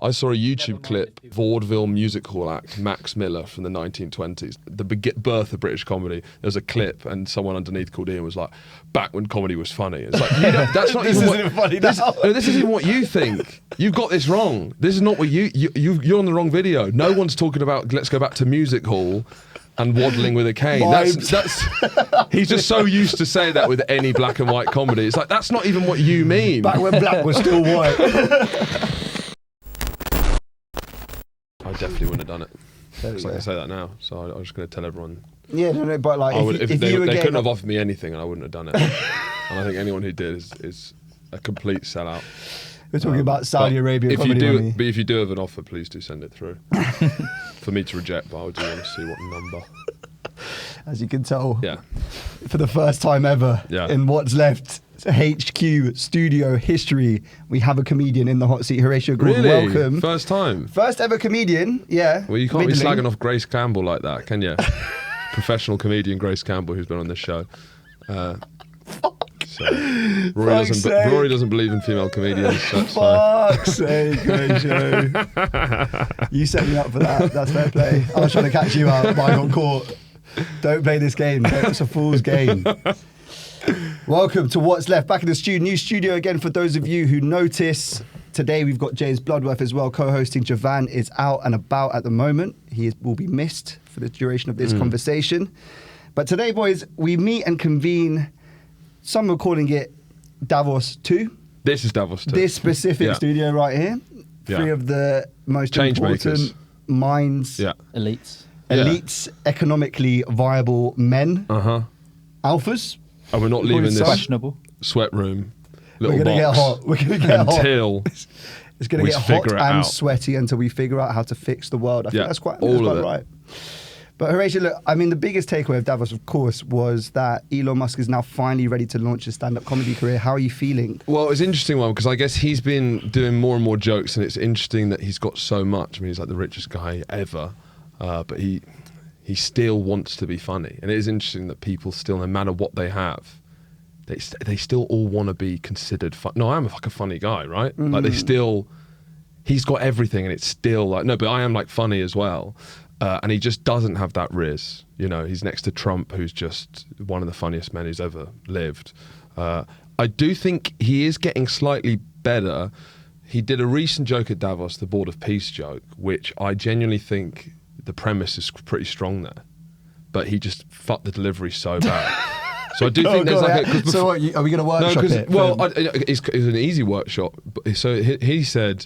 I saw a YouTube clip, vaudeville music hall act, Max Miller from the 1920s, the birth of British comedy. There's a clip and someone underneath called Ian was like, back when comedy was funny. It's like, that's not This even isn't funny now. this isn't what you think. You've got this wrong. This is not what you're on the wrong video. No one's talking about let's go back to music hall and waddling with a cane. That's he's just so used to say that with any black and white comedy. It's like, that's not even what you mean. Back when black was still white. I definitely wouldn't have done it. It's like I say that now, so I'm just going to tell everyone. Yeah, no, but like, if they couldn't have offered me anything, I wouldn't have done it. And I think anyone who did is a complete sellout. We're talking about Saudi Arabia comedy money. But if you do have an offer, please do send it through. For me to reject, but I do want to see what number. As you can tell, yeah, for the first time ever in What's Left HQ studio history, we have a comedian in the hot seat. Horatio Gould, really? Welcome. First time? First ever comedian, yeah. Well, you can't be slagging off Grace Campbell like that, can you? Professional comedian Grace Campbell, who's been on this show. So Rory doesn't believe in female comedians. Fuck's sake, Horatio. You set me up for that. That's fair play. I was trying to catch you out, but I got caught. Don't play this game. It's a fool's game. Welcome to What's Left. Back in the new studio again for those of you who notice. Today we've got James Bloodworth as well co-hosting. Jovan is out and about at the moment. Will be missed for the duration of this conversation. But today, boys, we meet and convene. Some are calling it Davos 2. This is Davos 2. This specific studio right here. Three of the most important minds. Yeah. Elites, economically viable men. Alphas. And we're not leaving this questionable sweat room. We're going to get hot. We're going to get hot. Until it's going to get hot and sweaty until we figure out how to fix the world. I think that's quite right. But Horatio, look, I mean, the biggest takeaway of Davos, of course, was that Elon Musk is now finally ready to launch his stand-up comedy career. How are you feeling? Well, it's an interesting one because I guess he's been doing more and more jokes, and it's interesting that he's got so much. I mean, he's like the richest guy ever, but he still wants to be funny. And it is interesting that people still, no matter what they have, they still all want to be considered fun. No, I am like a funny guy, right? Like he's got everything, and it's still like, no, but I am like funny as well. And he just doesn't have that riz. You know, he's next to Trump, who's just one of the funniest men who's ever lived. I do think he is getting slightly better. He did a recent joke at Davos, the Board of Peace joke, which I genuinely think the premise is pretty strong there. But he just fucked the delivery so bad. So I do think there's like a... So what, are we going to workshop it? Well, it's an easy workshop. So he said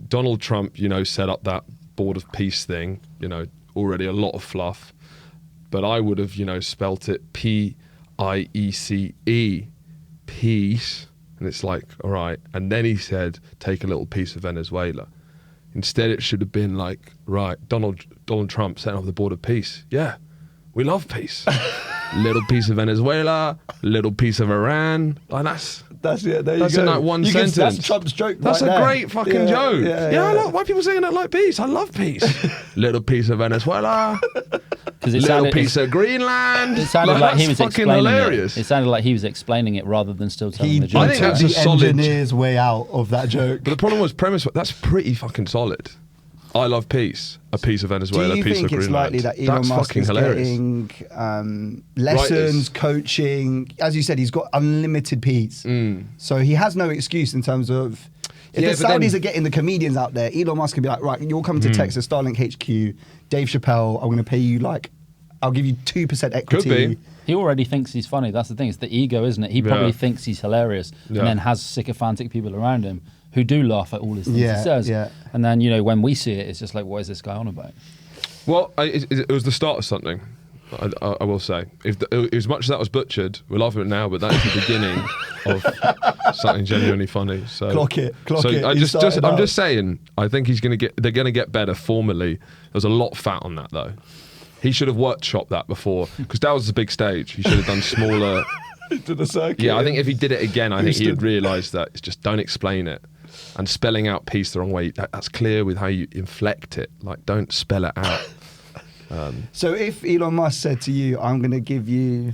Donald Trump, set up that Board of Peace thing, already a lot of fluff, but I would have, spelt it P-I-E-C-E, peace, and it's like, all right. And then he said, take a little piece of Venezuela. Instead, it should have been like, right, Donald Trump setting up the Board of Peace. Yeah, we love peace. Little piece of Venezuela, little piece of Iran. Like that's it. There you go. In that one sentence. That's Trump's joke. That's a great fucking joke. Yeah. I like, why are people saying that like peace? I love peace. Little piece of Venezuela. Little piece of Greenland. It sounded like he was explaining hilarious. It sounded like he was explaining it rather than still telling the joke. I think that's a solid engineer's way out of that joke. But the problem was that's pretty fucking solid. I love peace. A piece of Venezuela, a piece of Greenland. Do you think it's likely that Elon Musk is getting lessons, coaching? As you said, he's got unlimited peace. So he has no excuse in terms of... If the Saudis are getting the comedians out there, Elon Musk can be like, right, you're coming to Texas, Starlink HQ, Dave Chappelle, I'm going to pay you I'll give you 2% equity. Could be. He already thinks he's funny. That's the thing. It's the ego, isn't it? He probably thinks he's hilarious and then has sycophantic people around him who do laugh at all his things he says. Yeah. And then, when we see it, it's just like, what is this guy on about? Well, it was the start of something, I will say. As much as that was butchered, we're laughing at it now, but that is the beginning of something genuinely funny. So Clock it. I'm just saying, I think they're going to get better formally. There's a lot of fat on that, though. He should have workshopped that before, because that was a big stage. He should have done smaller... to the circuit. Yeah, I think if he did it again, I think he'd realise that it's just don't explain it. And spelling out peace the wrong way, that's clear with how you inflect it. Like, don't spell it out. So if Elon Musk said to you, I'm going to give you,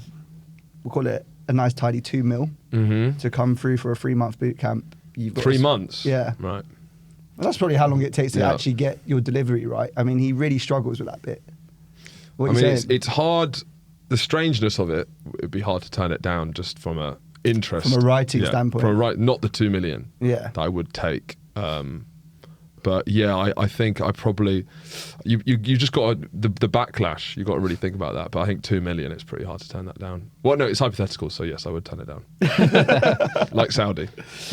we'll call it a nice tidy 2 mil to come through for a 3-month boot camp. You've got 3 months? Yeah. Right. Well, that's probably how long it takes to actually get your delivery right. I mean, he really struggles with that bit. What are you saying? It's hard. The strangeness of it would be hard to turn it down just from a interest, from a writing standpoint. Not the 2 million. That I would take. But yeah, I think I probably you just got the backlash. You got to really think about that. But I think 2 million, it's pretty hard to turn that down. Well, no, it's hypothetical. So yes, I would turn it down. Like Saudi,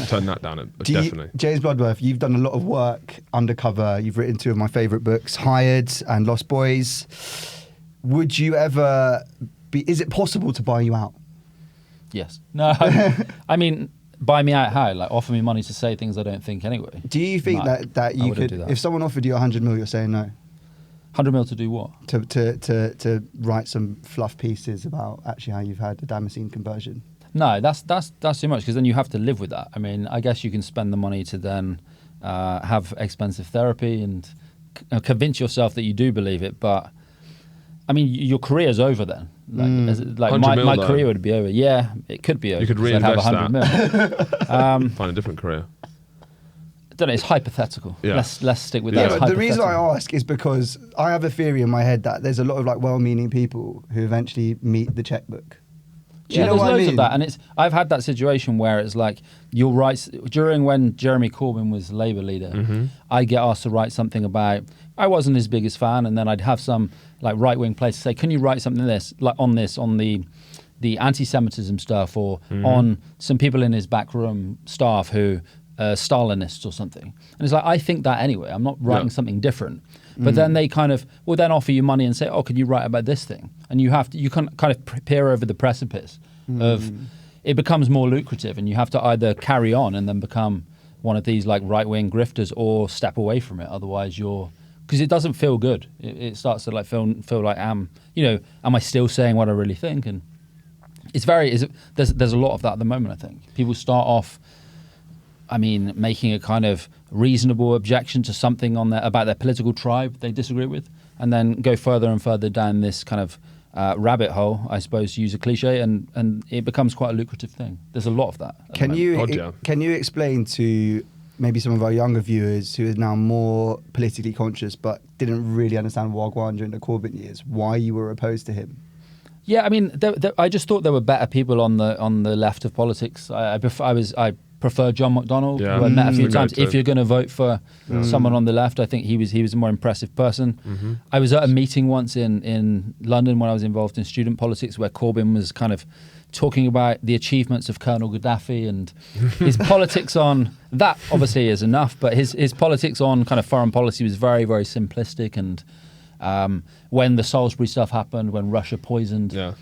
turn that down definitely. James Bloodworth, you've done a lot of work undercover. You've written 2 of my favourite books, Hired and Lost Boys. Would you ever be? Is it possible to buy you out? Yes. No. I mean. Buy me out how? Like offer me money to say things I don't think anyway. Do you think that you could, if someone offered you 100 mil, you're saying no? 100 mil to do what? To write some fluff pieces about actually how you've had the Damascene conversion. No, that's too much because then you have to live with that. I mean, I guess you can spend the money to then have expensive therapy and convince yourself that you do believe it, but I mean, your career's over then. Like my career would be over. Yeah, it could be over. You could reinvest have 100 mil. Find a different career. I don't know. It's hypothetical. Yeah. Let's stick with that. But the reason I ask is because I have a theory in my head that there's a lot of like well-meaning people who eventually meet the checkbook. Do you know there's what loads I mean? of that, and I've had that situation where it's like you'll write during when Jeremy Corbyn was Labour leader. I'd get asked to write something about. I wasn't his biggest fan, and then I'd have some like right-wing place to say, "Can you write something on the anti-Semitism stuff, or on some people in his backroom staff who are Stalinists or something?" And it's like I think that anyway. I'm not writing something different. But then they kind of will then offer you money and say, "Oh, can you write about this thing?" And you can kind of peer over the precipice of it becomes more lucrative, and you have to either carry on and then become one of these like right-wing grifters, or step away from it. Otherwise, because it doesn't feel good. It starts to like feel like am I still saying what I really think? And there's a lot of that at the moment. I think people start off. I mean, making a kind of reasonable objection to something about their political tribe they disagree with, and then go further and further down this kind of rabbit hole, I suppose, to use a cliche, and it becomes quite a lucrative thing. There's a lot of that. Can you explain to maybe some of our younger viewers who are now more politically conscious but didn't really understand Wagwan during the Corbyn years, why you were opposed to him? Yeah, I mean, I just thought there were better people on the left of politics. I prefer John McDonnell, who I met a few times. If you're going to vote for someone on the left, I think he was a more impressive person. I was at a meeting once in London when I was involved in student politics, where Corbyn was kind of talking about the achievements of Colonel Gaddafi and his politics on that. Obviously, is enough, but his politics on kind of foreign policy was very, very simplistic. And when the Salisbury stuff happened, when Russia poisoned, I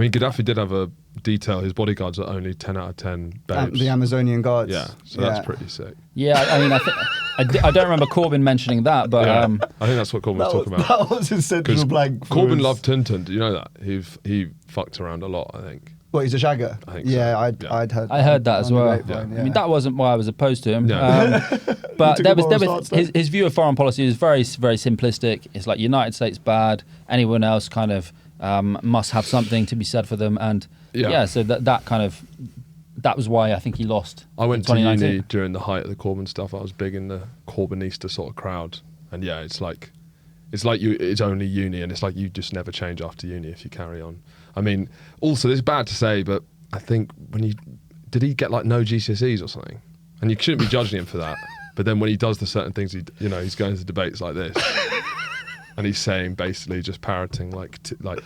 mean, Gaddafi did have a detail. His bodyguards are only 10 out of 10 babes. The Amazonian guards. Yeah, so that's pretty sick. Yeah, I mean, I don't remember Corbyn mentioning that, but I think that's what Corbyn was talking about. That was his central blank. Corbyn loved Tintin. Do you know that? He fucked around a lot, I think. Well, he's a shagger. I think so. Yeah, I'd heard. I heard that as well. Yeah. I mean, that wasn't why I was opposed to him. But there was his view of foreign policy was very, very simplistic. It's like United States bad, anyone else kind of must have something to be said for them, and so that was why I think he lost. I went to uni during the height of the Corbyn stuff. I was big in the Corbynista sort of crowd, and it's only uni, and it's like you just never change after uni if you carry on. I mean, also it's bad to say, but I think did he get like no GCSEs or something? And you shouldn't be judging him for that. But then when he does the certain things, he's going to debates like this. And he's saying basically just parroting like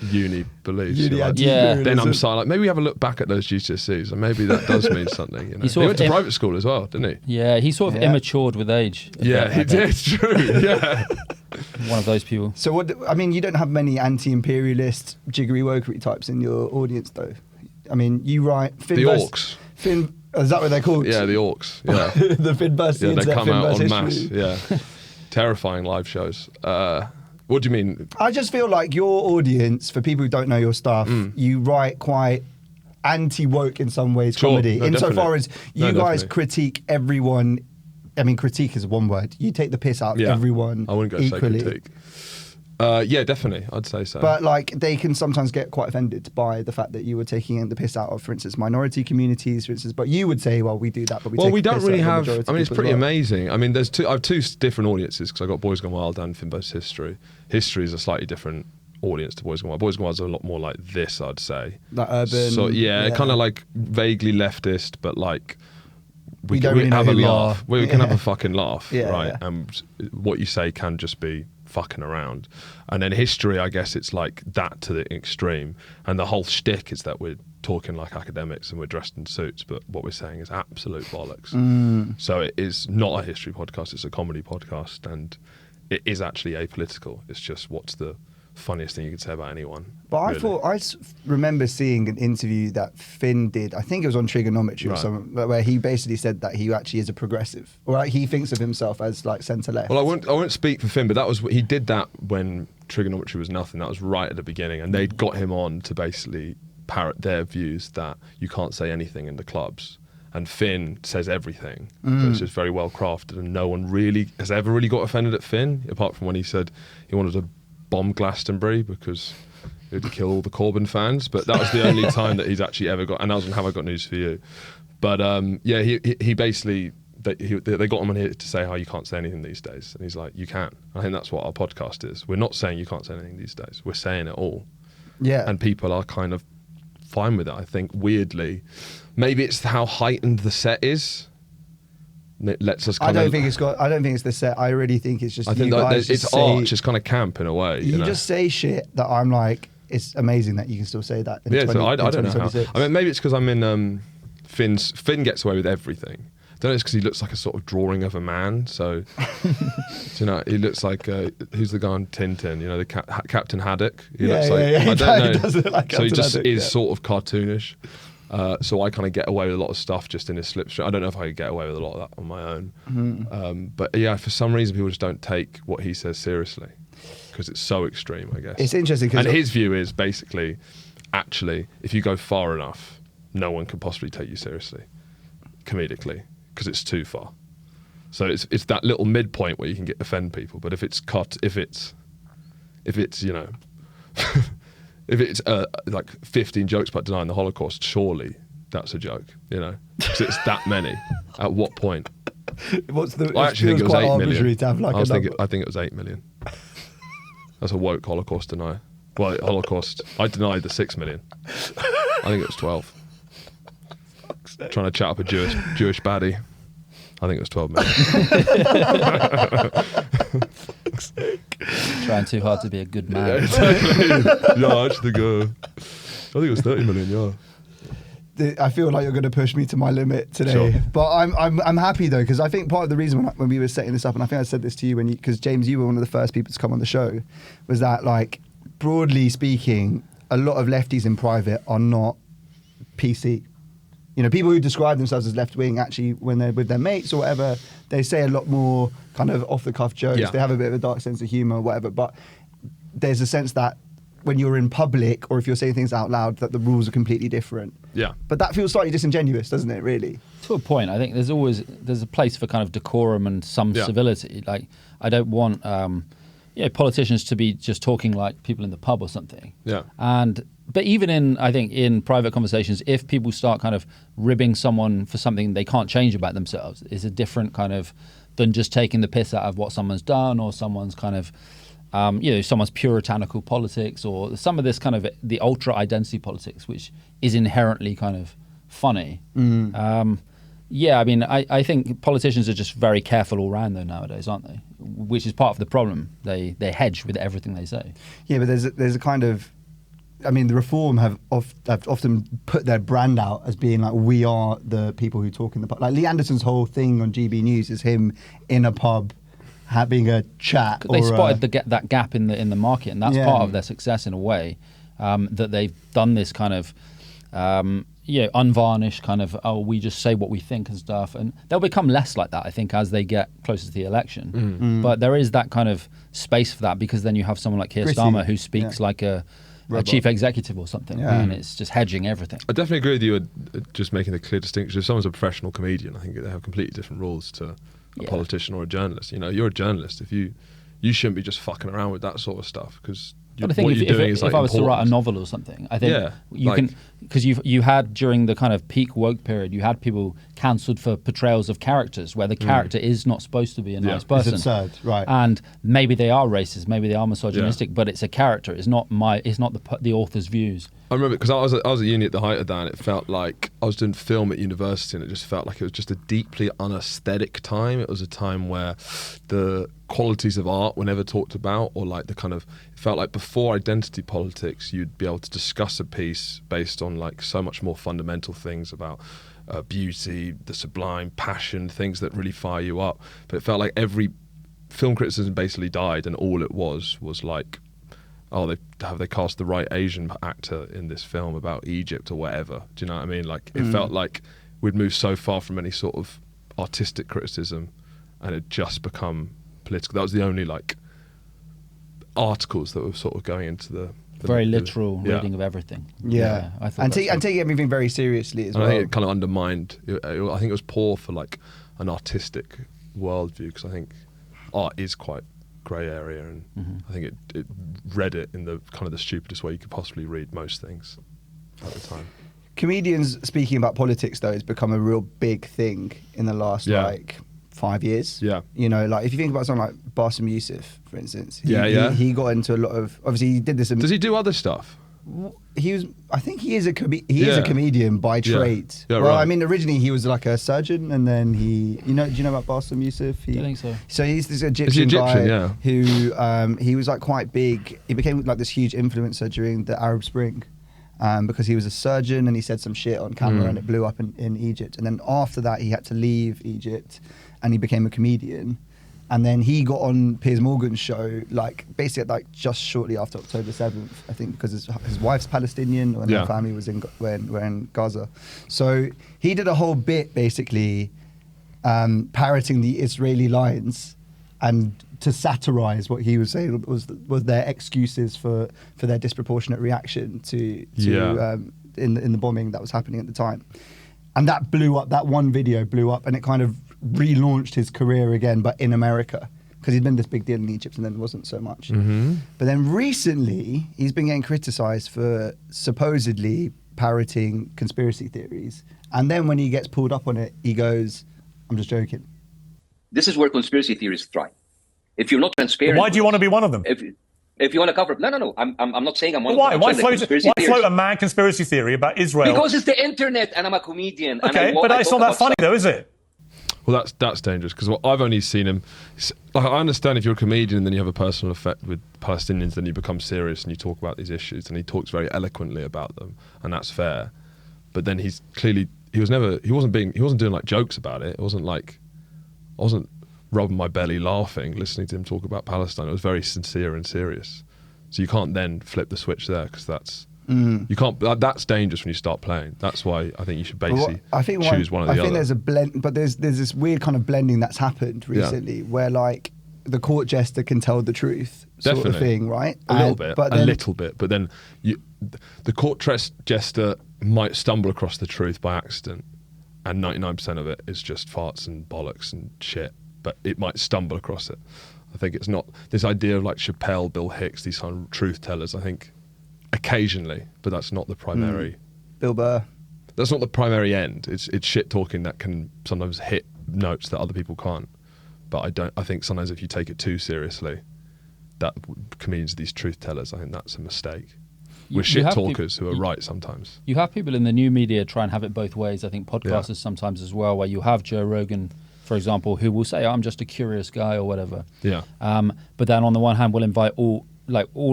uni beliefs. Then I'm like maybe we have a look back at those GCSEs, and maybe that does mean something. He went to private school as well, didn't he? Yeah, he sort of immatured with age. Yeah, he did. It's true. Yeah, one of those people. So you don't have many anti-imperialist, jiggery wokery types in your audience, though. I mean, you write the orcs. Is that what they're called? Yeah, the orcs. Yeah, the Finbus. Yeah, they come out en masse. Yeah, terrifying live shows. What do you mean? I just feel like your audience, for people who don't know your stuff, you write quite anti-woke in some ways, comedy. Insofar as you guys critique everyone. I mean, critique is one word. You take the piss out of everyone. I wouldn't go equally. say critique. Yeah, definitely. I'd say so. But like, they can sometimes get quite offended by the fact that you were taking the piss out of, for instance, minority communities, for instance. But you would say, well, we do that, but we take we the don't piss really out of the have. majority I mean, it's people as pretty well. amazing. I mean, I have two different audiences because I got Boys Gone Wild and Finbo's History. History is a slightly different audience to Boys Gone Wild. Boys Gone Wild is a lot more like this, I'd say. Like urban. So kind of like vaguely leftist, but like We don't really know have a who we laugh. are. We can have a fucking laugh, Yeah, right? yeah. And what you say can just be fucking around. And then history, I guess it's like that to the extreme. And the whole shtick is that we're talking like academics and we're dressed in suits, but what we're saying is absolute bollocks. So it is not a history podcast, it's a comedy podcast, and it is actually apolitical. It's just what's the funniest thing you could say about anyone. But really. I remember seeing an interview that Finn did. I think it was on Trigonometry or Right. something, where he basically said that he actually is a progressive, or like he thinks of himself as like centre left. Well, I won't speak for Finn, but he did that when Trigonometry was nothing. That was right at the beginning, and they'd got him on to basically parrot their views that you can't say anything in the clubs. And Finn says everything, but it's just very well crafted, and no one really has ever really got offended at Finn, apart from when he said he wanted to bomb Glastonbury because it would kill all the Corbyn fans. But that was the only time that he's actually ever got. And that was on Have I Got News For You. But yeah, he basically they got him on here to say how you can't say anything these days, and he's like, you can. I think that's what our podcast is. We're not saying you can't say anything these days. We're saying it all. Yeah. And people are kind of fine with it. I think weirdly, maybe it's how heightened the set is. It lets us. I don't think it's the set. I really think it's just. I think you that guys it's just art, say, just kind of camp in a way. You know? just say shit that I'm like. It's amazing that you can still say that. In Yeah, 20, so I in don't know how. 2026. I mean, maybe it's because I'm in Finn gets away with everything. I don't know, it's because he looks like a sort of drawing of a man. So, you know, he looks like who's the guy on Tintin? You know, the Captain Haddock. He looks like, yeah. I don't know. He does look like So he Captain just Haddock, is yeah. sort of cartoonish. So I kind of get away with a lot of stuff just in his slipstream. I don't know if I could get away with a lot of that on my own. But yeah, for some reason people just don't take what he says seriously because it's so extreme, I guess. It's interesting And because his view is basically, actually, if you go far enough, no one can possibly take you seriously, comedically, because it's too far. So it's that little midpoint where you can offend people. But if it's you know, if it's like 15 jokes about denying the Holocaust, surely that's a joke, you know, because it's that many. At what point? what's the? I It actually think feels it was quite 8 arbitrary million. to have like a number. I think it was 8 million. That's a woke Holocaust denier. Well, Holocaust. I denied the 6 million. I think it was 12. Trying to chat up a Jewish baddie. I think it was 12 million. Trying too hard to be a good man. Yeah, exactly. Yeah, actually go. I think it was 30 million, yeah. I feel like you're going to push me to my limit today, Sure. but I'm happy though, because I think part of the reason when we were setting this up, and I think I said this to you because James, you were one of the first people to come on the show, was that like broadly speaking, a lot of lefties in private are not PC. You know, people who describe themselves as left wing actually, when they're with their mates or whatever, they say a lot more kind of off the cuff jokes. Yeah. They have a bit of a dark sense of humour or whatever, but there's a sense that when you're in public or if you're saying things out loud, that the rules are completely different. Yeah. But that feels slightly disingenuous, doesn't it, really? To a point, I think there's a place for kind of decorum and some Yeah. civility. Like, I don't want politicians to be just talking like people in the pub or something. Yeah. But even in private conversations, if people start kind of ribbing someone for something they can't change about themselves, is a different kind of than just taking the piss out of what someone's done or someone's kind of someone's puritanical politics or some of this kind of the ultra identity politics, which is inherently kind of funny. Yeah, I mean, I think politicians are just very careful all around though nowadays, aren't they? Which is part of the problem. They hedge with everything they say. Yeah, but there's a kind of, I mean, the Reform have often put their brand out as being like, we are the people who talk in the pub. Like Lee Anderson's whole thing on GB News is him in a pub having a chat. They spotted that gap in the market, and that's Yeah. part of their success in a way. That they've done this kind of unvarnished kind of, we just say what we think and stuff, and they'll become less like that, I think, as they get closer to the election. But there is that kind of space for that, because then you have someone like Keir Gritty. Starmer who speaks like a chief executive or something, Yeah. and it's just hedging everything. I definitely agree with you just making the clear distinction. If someone's a professional comedian, I think they have completely different rules to a politician or a journalist. You know, you're a journalist. If you you shouldn't be just fucking around with that sort of stuff because But I think if I was to write a novel or something, I think you can, because you had during the kind of peak woke period, you had people cancelled for portrayals of characters where the character is not supposed to be a nice person. It's absurd, right? And maybe they are racist, maybe they are misogynistic, but it's a character. It's not the author's views. I remember because I was at uni at the height of that, and it felt like I was doing film at university, and it just felt like it was just a deeply unaesthetic time. It was a time where the qualities of art were never talked about, or like the kind of, it felt like before identity politics, you'd be able to discuss a piece based on like so much more fundamental things about beauty, the sublime, passion, things that really fire you up. But it felt like every film criticism basically died, and all it was like, oh, they cast the right Asian actor in this film about Egypt or whatever. Do you know what I mean? Like it felt like we'd moved so far from any sort of artistic criticism, and it just become political. That was the only like articles that were sort of going into the very literal reading of everything. Yeah, I thought and taking everything very seriously as well. I think it kind of undermined. I think it was poor for like an artistic worldview, because I think art is quite grey area, and I think it read it in the kind of the stupidest way you could possibly read most things at the time. Comedians speaking about politics, though, has become a real big thing in the last like 5 years. Yeah, you know, like if you think about someone like Bassem Youssef, for instance, he got into a lot of, obviously he did this. Does he do other stuff? He was, I think he is a comedian by trade. Yeah, well, right. I mean, originally he was like a surgeon, and then do you know about Bassem Youssef? I think so. So he's this Egyptian guy who he was like quite big. He became like this huge influencer during the Arab Spring. Because he was a surgeon and he said some shit on camera and it blew up in Egypt. And then after that, he had to leave Egypt and he became a comedian. And then he got on Piers Morgan's show, like basically like just shortly after October 7th, I think, because his wife's Palestinian and her family was were in Gaza. So he did a whole bit basically parroting the Israeli lines and to satirize what he was saying was their excuses for their disproportionate reaction to in the bombing that was happening at the time. And that blew up, that one video blew up, and it kind of relaunched his career again, but in America, because he'd been this big deal in Egypt and then wasn't so much. But then recently, he's been getting criticized for supposedly parroting conspiracy theories. And then when he gets pulled up on it, he goes, I'm just joking. This is where conspiracy theories thrive. If you're not transparent... Why do you want to be one of them? If you want to cover... No. I'm not saying I'm one of them. Why float a mad conspiracy theory about Israel? Because it's the internet and I'm a comedian. Okay, but it's not that funny though, is it? Well, that's dangerous, because I've only seen him... Like, I understand if you're a comedian and then you have a personal effect with Palestinians, then you become serious and you talk about these issues, and he talks very eloquently about them, and that's fair. But then he's clearly... He wasn't doing like jokes about it. It wasn't like... I wasn't rubbing my belly laughing listening to him talk about Palestine. It was very sincere and serious. So you can't then flip the switch there, because that's... You can't. That's dangerous when you start playing. That's why I think you should basically choose one or the other. I think there's a blend, but there's this weird kind of blending that's happened recently, where like the court jester can tell the truth, sort of thing, right? A little bit, but then the court jester might stumble across the truth by accident, and 99% of it is just farts and bollocks and shit. But it might stumble across it. I think it's not this idea of like Chappelle, Bill Hicks, these kind of truth tellers. I think. Occasionally, but that's not the primary. Bill Burr. That's not the primary end. It's shit talking that can sometimes hit notes that other people can't. But I think sometimes if you take it too seriously, that comedians, these truth tellers, I think that's a mistake. We're shit talkers who are right sometimes. You have people in the new media try and have it both ways. I think podcasters sometimes as well, where you have Joe Rogan, for example, who will say, I'm just a curious guy or whatever. Yeah. But then on the one hand, we'll invite all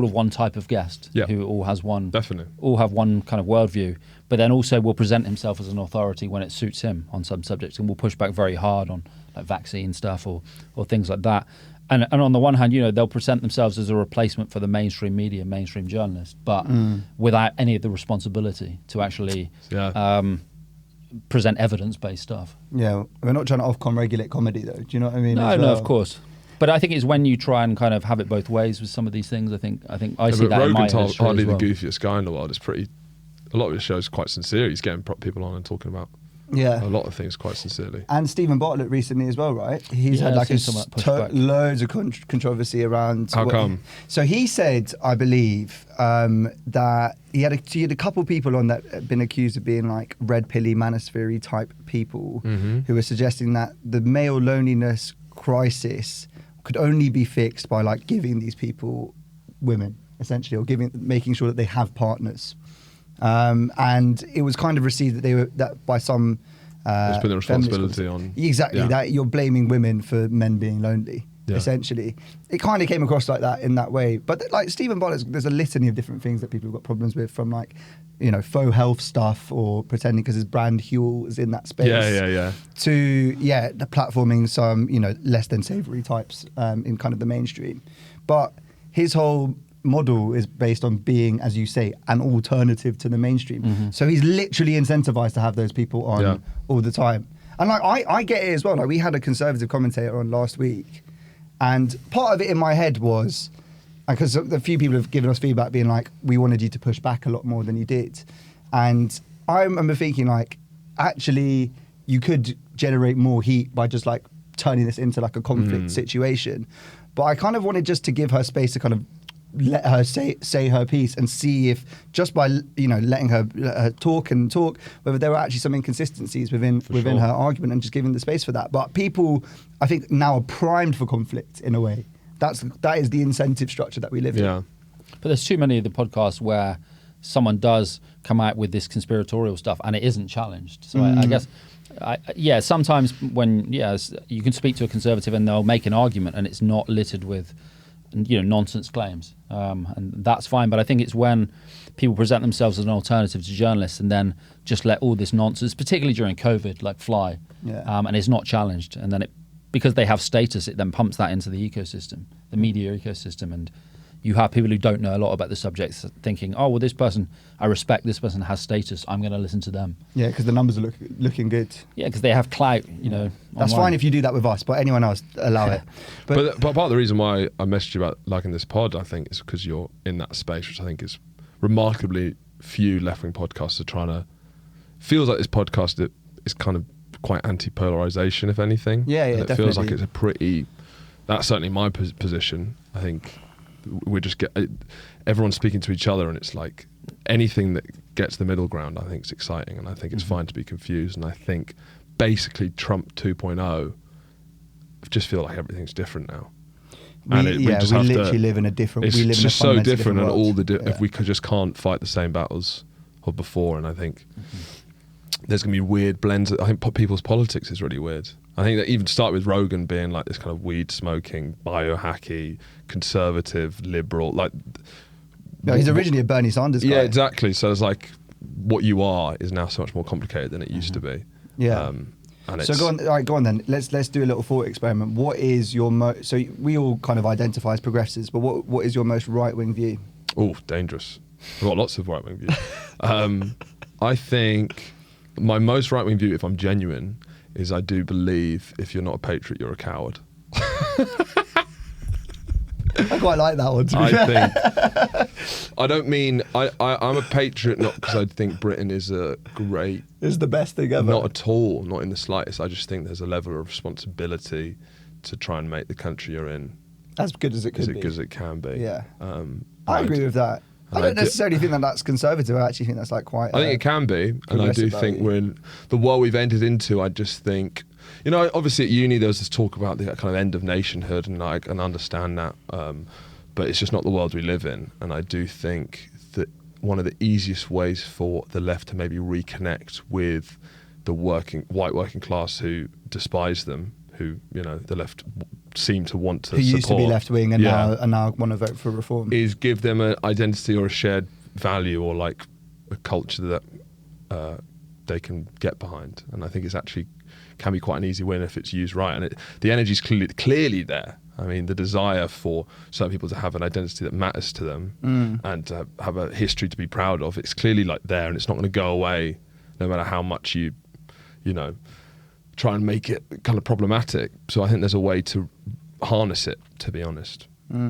of one type of guest who all have one kind of worldview, but then also will present himself as an authority when it suits him on some subjects, and will push back very hard on like vaccine stuff or things like that. And on the one hand, you know, they'll present themselves as a replacement for the mainstream media, mainstream journalist, but without any of the responsibility to actually present evidence-based stuff. Yeah, we're not trying to Ofcom regulate comedy though. Do you know what I mean? No, of course. But I think it's when you try and kind of have it both ways with some of these things. I think I see that in my industry hardly as well. The goofiest guy in the world. It's pretty. A lot of his shows are quite sincere. He's getting people on and talking about Yeah. a lot of things quite sincerely. And Stephen Bartlett recently as well, right? He's had I've like seen some of that pushback. loads of controversy around. How come? So he said, I believe, that he had a couple people on that had been accused of being like red pilly manosphere type people who were suggesting that the male loneliness crisis could only be fixed by like giving these people women, essentially, or making sure that they have partners. And it was kind of received that by some There's been a responsibility feminist on exactly yeah. that you're blaming women for men being lonely. Yeah. Essentially, it kind of came across like that in that way. But like Stephen Bartlett, there's a litany of different things that people have got problems with, from like, you know, faux health stuff or pretending because his brand Huel is in that space. Yeah. To the platforming some, you know, less than savoury types in kind of the mainstream. But his whole model is based on being, as you say, an alternative to the mainstream. So he's literally incentivized to have those people on all the time. And like I get it as well. Like we had a Conservative commentator on last week, and part of it in my head was, because a few people have given us feedback being like, we wanted you to push back a lot more than you did. And I remember thinking like, actually, you could generate more heat by just like turning this into like a conflict situation. But I kind of wanted just to give her space to kind of let her say her piece and see if just by, you know, letting her talk, whether there were actually some inconsistencies within her argument, and just giving the space for that. But people, I think, now are primed for conflict in a way. That is the incentive structure that we live in. But there's too many of the podcasts where someone does come out with this conspiratorial stuff and it isn't challenged. So I guess, sometimes when you can speak to a Conservative and they'll make an argument and it's not littered with, you know, nonsense claims, and that's fine. But I think it's when people present themselves as an alternative to journalists and then just let all this nonsense, particularly during COVID, like fly, and it's not challenged, and then because they have status, it then pumps that into the ecosystem, the media ecosystem, and you have people who don't know a lot about the subjects thinking, oh, well, this person, I respect, this person has status, I'm going to listen to them. Yeah, because the numbers are looking good. Yeah, because they have clout, you know. That's online. fine if you do that with us, but anyone else, allow it. But part of the reason why I messaged you about liking this pod, I think, is because you're in that space, which I think is remarkably few left-wing podcasts are trying to... Feels like this podcast is kind of quite anti-polarisation, if anything. Yeah, and it definitely. feels like it's a pretty... That's certainly my position. I think we just get... Everyone's speaking to each other, and it's like anything that gets the middle ground, I think is exciting, and I think it's fine to be confused, and I think basically Trump 2.0, I just feel like everything's different now. We literally live in a different... It's we live just in a so different, and world. all if we just can't fight the same battles of before, and I think there's going to be weird blends. I think people's politics is really weird. I think that even start with Rogan being like this kind of weed smoking, biohacky, conservative, liberal, like... No, he's originally a Bernie Sanders guy. Yeah, exactly. So it's like what you are is now so much more complicated than it used to be. Yeah. And So go on then. Let's do a little thought experiment. What is your so we all kind of identify as progressives, but what is your most right-wing view? Oh, dangerous. I've got lots of right-wing views. I think my most right-wing view, if I'm genuine, is I do believe if you're not a patriot, you're a coward. I quite like that one, to be I fair. think... I don't mean... I'm a patriot not because I think Britain is a great... It's the best thing ever. Not at all, not in the slightest. I just think there's a level of responsibility to try and make the country you're in as good as it could be. as good as it can be. Yeah. I agree with that. I don't necessarily think that that's conservative. I actually think that's like quite... I think it can be, and I do think we're in the world we've entered into. I just think... You know, obviously at uni there was this talk about the kind of end of nationhood, and I can understand that, but it's just not the world we live in. And I do think that one of the easiest ways for the left to maybe reconnect with the white working class who despise them, who, you know, the left seem to want to support. Who used to be left wing and now want to vote for reform. Is give them an identity or a shared value or like a culture that they can get behind. And I think it's actually can be quite an easy win if it's used right. And the energy is clearly there. I mean, the desire for certain people to have an identity that matters to them and to have a history to be proud of, it's clearly like there, and it's not going to go away no matter how much you know, try and make it kind of problematic. So I think there's a way to harness it, to be honest,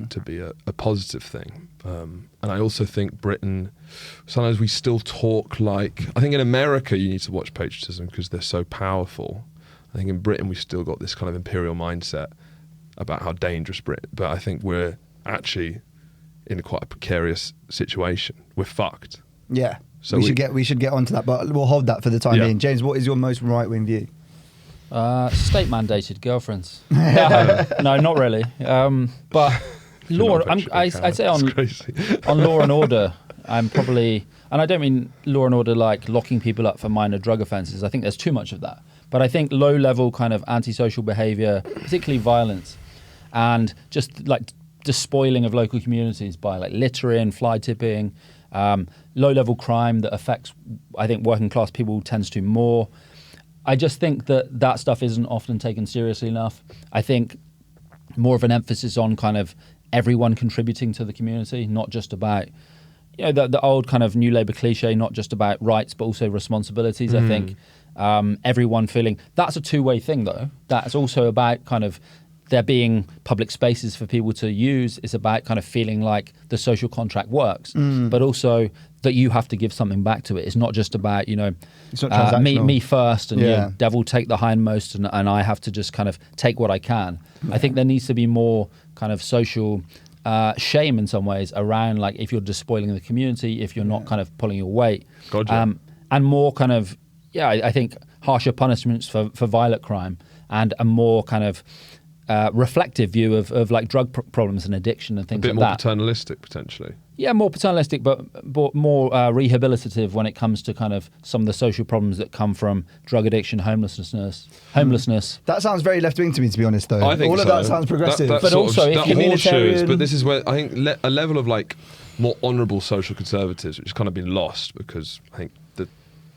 to be a positive thing. And I also think Britain, sometimes we still talk like, I think in America you need to watch Patriotism because they're so powerful. I think in Britain we've still got this kind of imperial mindset about how dangerous Britain, but I think we're actually in quite a precarious situation. We're fucked. Yeah. So we should get onto that, but we'll hold that for the time being. James, what is your most right-wing view? State-mandated girlfriends. No, not really. But law, I'd say on Law and Order, I'm probably, and I don't mean Law and Order like locking people up for minor drug offences. I think there's too much of that. But I think low-level kind of antisocial behaviour, particularly violence, and just like despoiling of local communities by like littering, fly tipping, low-level crime that affects, I think, working-class people tends to more. I just think that stuff isn't often taken seriously enough. I think more of an emphasis on kind of everyone contributing to the community, not just about, the old kind of New Labour cliche, not just about rights, but also responsibilities. I think everyone feeling, that's a two-way thing though. That's also about kind of there being public spaces for people to use. It's about kind of feeling like the social contract works, but also that you have to give something back to it. It's not just about, it's not me first and devil take the hindmost and I have to just kind of take what I can. I think there needs to be more kind of social shame in some ways around like if you're despoiling the community, if you're not kind of pulling your weight. Gotcha. And more kind of, I think harsher punishments for violent crime and a more kind of reflective view of like drug problems and addiction and things like that. A bit more paternalistic, potentially. Yeah, more paternalistic, but more rehabilitative when it comes to kind of some of the social problems that come from drug addiction, homelessness. That sounds very left-wing to me, to be honest, though. I think all of that sounds progressive. But also, if horseshoes, but this is where I think a level of like more honourable social conservatives, which has kind of been lost because I think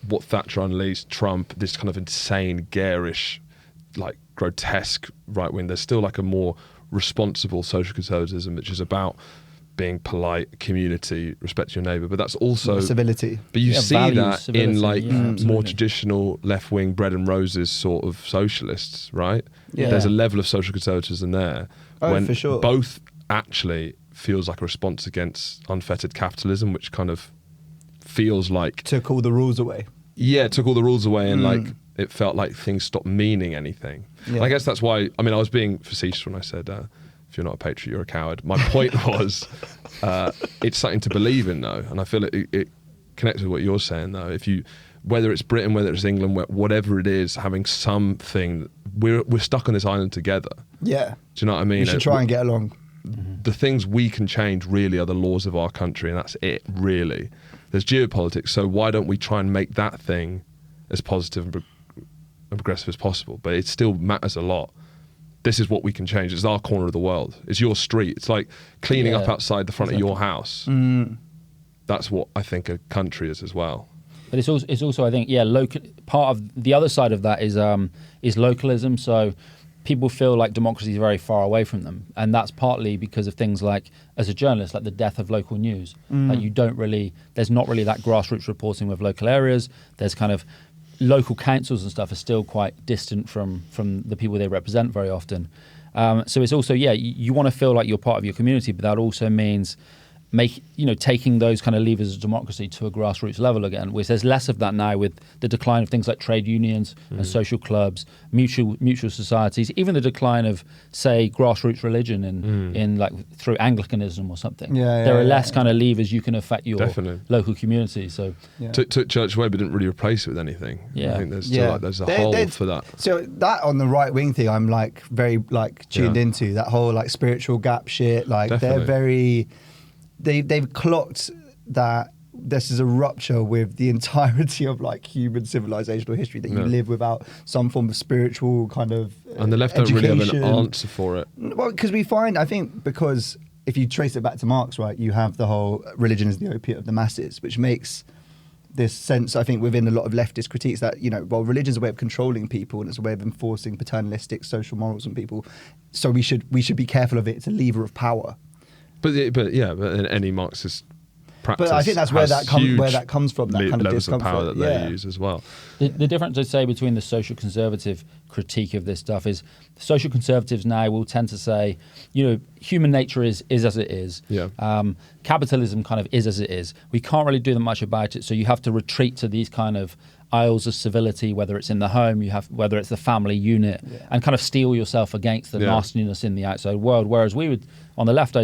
what Thatcher unleashed, Trump, this kind of insane, garish, like grotesque right wing. There's still like a more responsible social conservatism, which is about being polite, community, respect your neighbour. But that's also civility. But you see values, that civility, in like absolutely. more traditional left wing bread and roses sort of socialists, right? Yeah. There's a level of social conservatism there when for sure. both actually feels like a response against unfettered capitalism, which kind of feels like took all the rules away. Yeah, it took all the rules away and like it felt like things stopped meaning anything. Yeah. And I guess that's why, I was being facetious when I said, if you're not a patriot, you're a coward. My point was, it's something to believe in though. And I feel it connects with what you're saying though. Whether it's Britain, whether it's England, whatever it is, having something, we're stuck on this island together. Yeah. Do you know what I mean? We should try and get along. The things we can change really are the laws of our country, and that's it, really. There's geopolitics, so why don't we try and make that thing as positive and progressive as possible? But it still matters a lot. This is what we can change. It's our corner of the world. It's your street. It's like cleaning up outside the front of your house. That's what I think a country is as well. But it's also I think, local. Part of the other side of that is localism. So people feel like democracy is very far away from them, and that's partly because of things like, as a journalist, like the death of local news. Like there's not really that grassroots reporting with local areas. There's kind of local councils and stuff are still quite distant from the people they represent very often. So it's also, you want to feel like you're part of your community, but that also means taking those kind of levers of democracy to a grassroots level again, which there's less of that now with the decline of things like trade unions and social clubs, mutual societies, even the decline of, say, grassroots religion in like through Anglicanism or something. There are less kind of levers you can affect your local community. So took church away, but didn't really replace it with anything. I think there's still there's a hole for that. So that on the right wing thing, I'm like very like tuned into that whole like spiritual gap shit. Like they're very. They've clocked that this is a rupture with the entirety of like human civilizational history, that you live without some form of spiritual kind of and the left don't really have an answer for it. Well, because we find, I think, because if you trace it back to Marx, right, you have the whole religion is the opiate of the masses, which makes this sense, I think, within a lot of leftist critiques that, religion is a way of controlling people and it's a way of enforcing paternalistic social morals on people. So we should be careful of it. It's a lever of power. But in any Marxist practice. But I think that's where has that comes from. That kind of levels of discomfort. power that they use as well. The difference I'd say between the social conservative critique of this stuff is social conservatives now will tend to say, human nature is as it is. Yeah. Capitalism kind of is as it is. We can't really do that much about it, so you have to retreat to these kind of aisles of civility, whether it's in the home, whether it's the family unit, and kind of steel yourself against the nastiness in the outside world. Whereas we would, on the left,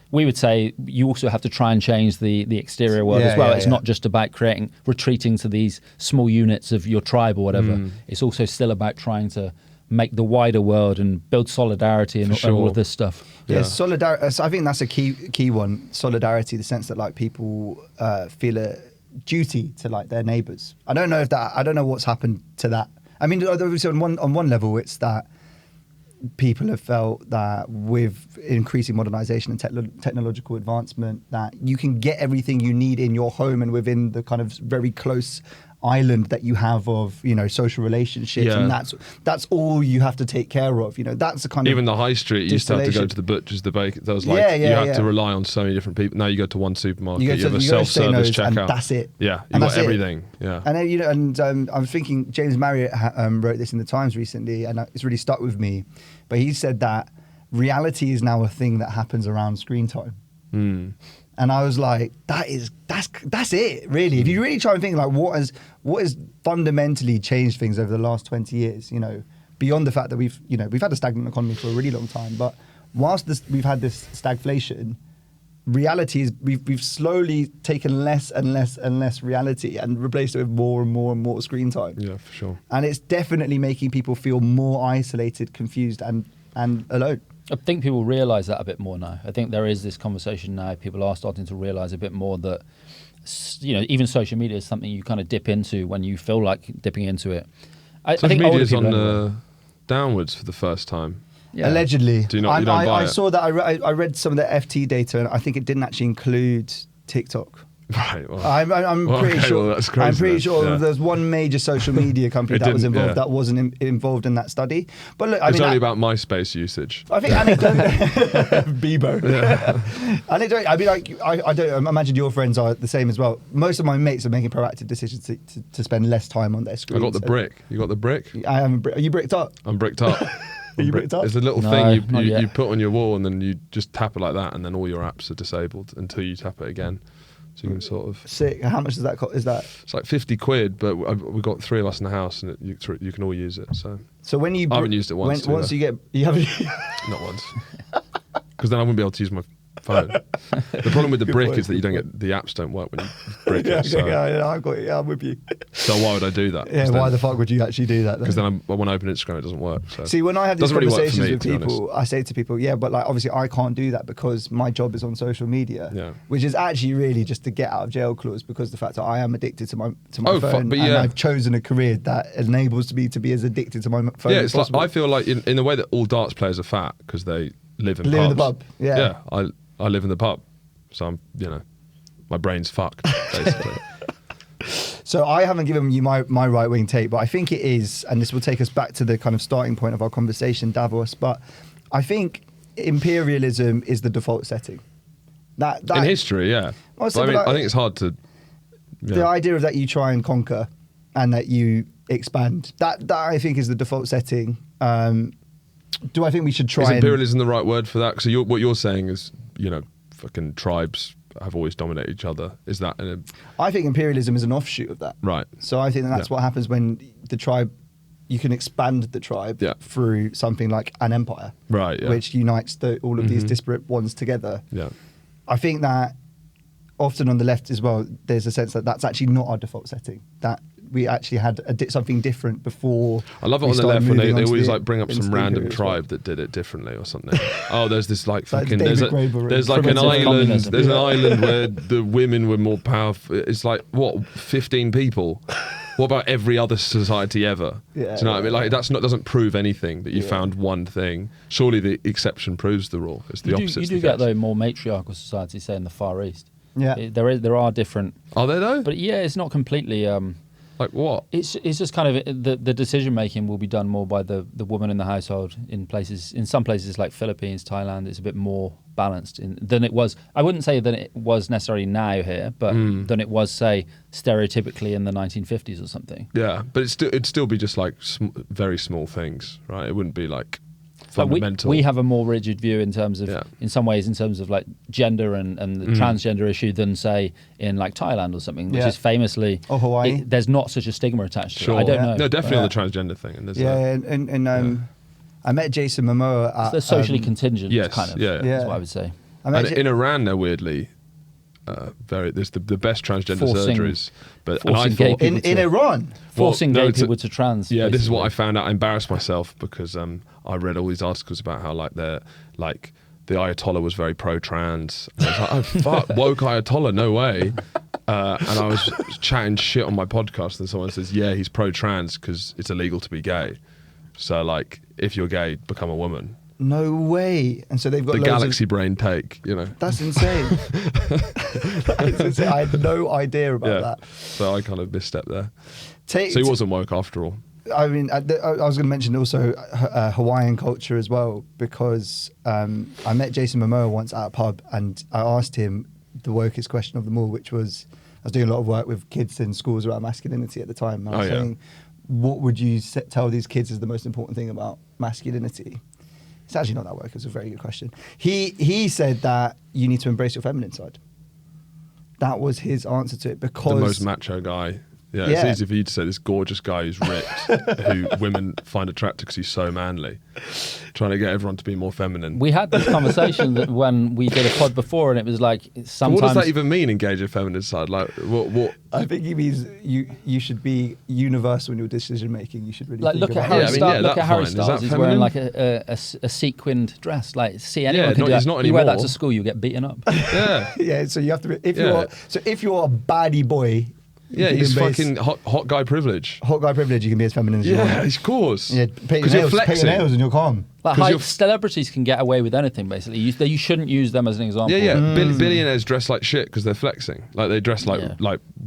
we would say you also have to try and change the exterior world as well. It's not just about retreating to these small units of your tribe or whatever. It's also still about trying to make the wider world and build solidarity and all of this stuff. Yeah, solidarity. So I think that's a key one. Solidarity, the sense that like people feel a duty to like their neighbours. I don't know what's happened to that. I mean, obviously on one level, it's that people have felt that with increasing modernisation and technological advancement, that you can get everything you need in your home and within the kind of very close island that you have of social relationships, and that's all you have to take care of. That's the kind even of the high street. You used to have to go to the butcher's, the baker. There was you had to rely on so many different people. Now you go to one supermarket, you have a self-service checkout, and that's it. Yeah, you got everything. Yeah, and I'm thinking James Marriott wrote this in the Times recently, and it's really stuck with me. But he said that reality is now a thing that happens around screen time. And I was like, that's it, really. If you really try and think like what has fundamentally changed things over the last 20 years, beyond the fact that we've had a stagnant economy for a really long time, but whilst we've had this stagflation, reality is we've slowly taken less and less and less reality and replaced it with more and more and more screen time. Yeah, for sure. And it's definitely making people feel more isolated, confused, and alone. I think people realise that a bit more now. I think there is this conversation now. People are starting to realise a bit more that, even social media is something you kind of dip into when you feel like dipping into it. Social media is on downwards for the first time. Yeah. Allegedly. Do you not buy it? I saw that. I read some of the FT data, and I think it didn't actually include TikTok. Right. Well, I'm pretty sure. Well, that's crazy. I'm pretty sure there's one major social media company that was involved that wasn't involved in that study. But look, it's only about MySpace usage. I think Bebo. I mean, I don't imagine your friends are the same as well. Most of my mates are making proactive decisions to spend less time on their screens. I got the brick. You got the brick? I am. Are you bricked up? I'm bricked up. Are you bricked up? It's a little thing you put on your wall, and then you just tap it like that, and then all your apps are disabled until you tap it again. So you can sort of... Sick. How much does that cost? Is that? It's like 50 quid, but we've got 3 of us in the house, and you can all use it. So when you... I haven't used it once. Once you get... You haven't... Not once. Because then I wouldn't be able to use my phone. The problem with the brick is that you don't get... The apps don't work when you brick it. I've got it. Yeah, I'm with you. So why would I do that? Yeah, why the fuck would you actually do that? Because then when I open Instagram, it doesn't work. So. See, when I have these conversations with people, I say to people, but like obviously I can't do that because my job is on social media, which is actually really just to get out of jail clause, because the fact that I am addicted to my phone, and I've chosen a career that enables me to be as addicted to my phone as possible. I feel like in the way that all darts players are fat because they live in the pub. Yeah, I live in the pub, so I'm my brain's fucked basically. So I haven't given you my right-wing take, but I think it is, and this will take us back to the kind of starting point of our conversation, Davos, but I think imperialism is the default setting. That in history, yeah. I think it's hard to... Yeah. The idea of that you try and conquer and that you expand, that I think is the default setting. Do I think we should try Is imperialism the right word for that? So what you're saying is, fucking tribes have always dominated each other. Is that I think imperialism is an offshoot of that. Right. So I think that's what happens when the tribe, you can expand the tribe through something like an empire. Right, yeah. Which unites all of these disparate ones together. Yeah. I think that often on the left as well, there's a sense that that's actually not our default setting. That we actually had something different before. I love it on the left when they always like bring up some random tribe that did it differently or something. There's this like fucking there's like an island. There's an island where the women were more powerful. It's like what 15 people. What about every other society ever? Do you know what I mean? Like doesn't prove anything that you found one thing. Surely the exception proves the rule. It's the opposite. You do get though more matriarchal societies, say in the Far East. Yeah, there are different. Are there though? But yeah, it's not completely. Like what? It's just kind of the decision making will be done more by the woman in the household in some places like Philippines, Thailand. It's a bit more balanced than it was. I wouldn't say that it was necessarily now here, but than it was, say, stereotypically in the 1950s or something. Yeah, but it'd still be just like very small things, right? It wouldn't be like fundamental. We have a more rigid view in terms of, in some ways, in terms of like gender and the transgender issue than, say, in like Thailand or something, which is famously, or Hawaii. There's not such a stigma attached to it. I don't know. No, definitely on the transgender thing. And there's I met Jason Momoa at... It's the socially contingent, kind of, is what I would say. In Iran, they're weirdly... there's the best transgender surgeries, but in Iran, forcing gay people to trans. Yeah, this is what I found out. I embarrassed myself because I read all these articles about how the Ayatollah was very pro-trans. And I was like, oh fuck, woke Ayatollah, no way. And I was chatting shit on my podcast, and someone says, yeah, he's pro-trans because it's illegal to be gay. So like, if you're gay, become a woman. No way. And so they've got the galaxy brain take, That's insane. That is insane. I had no idea about that. So I kind of misstepped there. So he wasn't woke after all. I mean, I was going to mention also Hawaiian culture as well, because I met Jason Momoa once at a pub, and I asked him the wokest question of them all, which was, I was doing a lot of work with kids in schools around masculinity at the time. And I was saying, what would you tell these kids is the most important thing about masculinity? It's actually not that woke. It's a very good question. He said that you need to embrace your feminine side. That was his answer to it, because... The most macho guy. Yeah, it's easy for you to say this gorgeous guy who's ripped, who women find attractive because he's so manly, trying to get everyone to be more feminine. We had this conversation that when we did a pod before, and it was like sometimes... What does that even mean, engage your feminine side? Like, what? I think he means you should be universal in your decision making. You should really look at Harry Styles. Look at Harry Styles. He's wearing like a sequined dress. Like, see, anyone can do that. Not you wear that to school, you get beaten up. Yeah. So you have to. If you're a baddie boy. Yeah, he's fucking hot guy privilege. Hot guy privilege, you can be as feminine as you want. Yeah, of course. Yeah, paint your nails and you're calm. Like celebrities can get away with anything, basically. You shouldn't use them as an example. Yeah. Billionaires dress like shit because they're flexing. Like, they dress like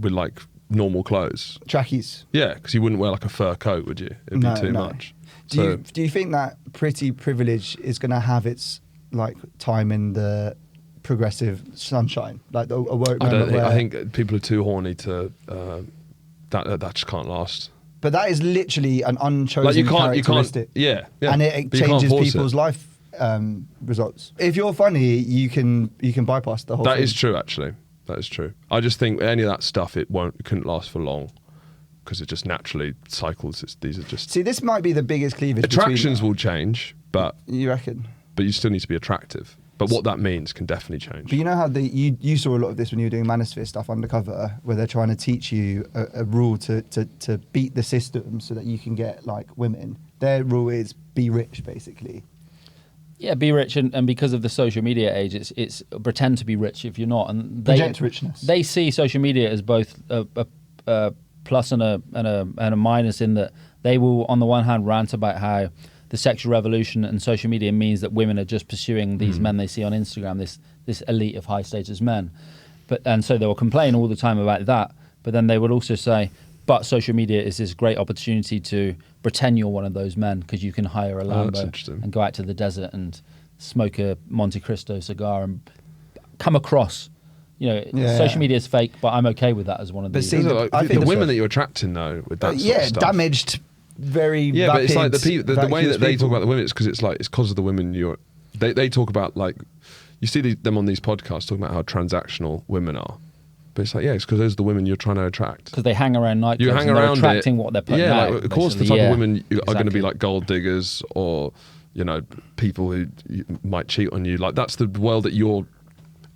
with like normal clothes. Trackies. Yeah, because you wouldn't wear like a fur coat, would you? It'd be too much. Do you think that pretty privilege is going to have its like time in the progressive sunshine, like a woke moment? I think people are too horny to that just can't last. But that is literally an unchosen characteristic. And it changes people's life results. If you're funny, you can bypass the whole thing. That is true, actually. That is true. I just think any of that stuff, it couldn't last for long, because it just naturally cycles. These are just... See, this might be the biggest cleavage. Attractions will change, but... You reckon? But you still need to be attractive. But what that means can definitely change. But you know how you saw a lot of this when you were doing Manosphere stuff undercover, where they're trying to teach you a rule to beat the system so that you can get like women. Their rule is be rich, basically. Yeah, be rich, and because of the social media age, it's pretend to be rich if you're not, and project richness. They see social media as both a plus and a minus, in that they will, on the one hand, rant about how the sexual revolution and social media means that women are just pursuing these men they see on Instagram, this elite of high status men, and so they will complain all the time about that. But then they would also say, but social media is this great opportunity to pretend you're one of those men, because you can hire a Lambo and go out to the desert and smoke a Monte Cristo cigar and come across, social media is fake, but I'm okay with that as one of these. I think the women that you're attracting, though, with that sort of stuff. Damaged. Very vapid, but it's like the way that they talk about the women. It's because of the women. They talk about, like, you see them on these podcasts talking about how transactional women are, but it's like, it's because those are the women you're trying to attract. Because they hang around nightclubs. You hang around attracting what they're putting out. Like, of course, the type of women are going to be like gold diggers, or people who might cheat on you. Like, that's the world that you're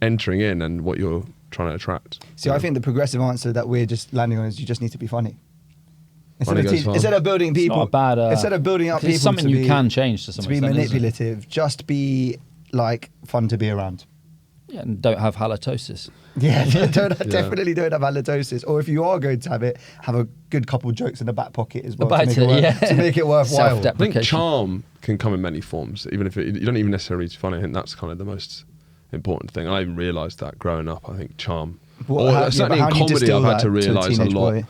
entering in and what you're trying to attract. See, I think the progressive answer that we're just landing on is you just need to be funny. Instead of building people, instead of building up people, it's something you can change to some extent. To be manipulative, just be like fun to be around. Yeah, and don't have halitosis. Yeah, definitely don't have halitosis. Or if you are going to have it, have a good couple of jokes in the back pocket as well to make it worthwhile. I think charm can come in many forms, even if you don't even necessarily need to be funny. I think that's kind of the most important thing. I even realised that growing up. I think charm. Certainly in comedy, I've had to realise a lot.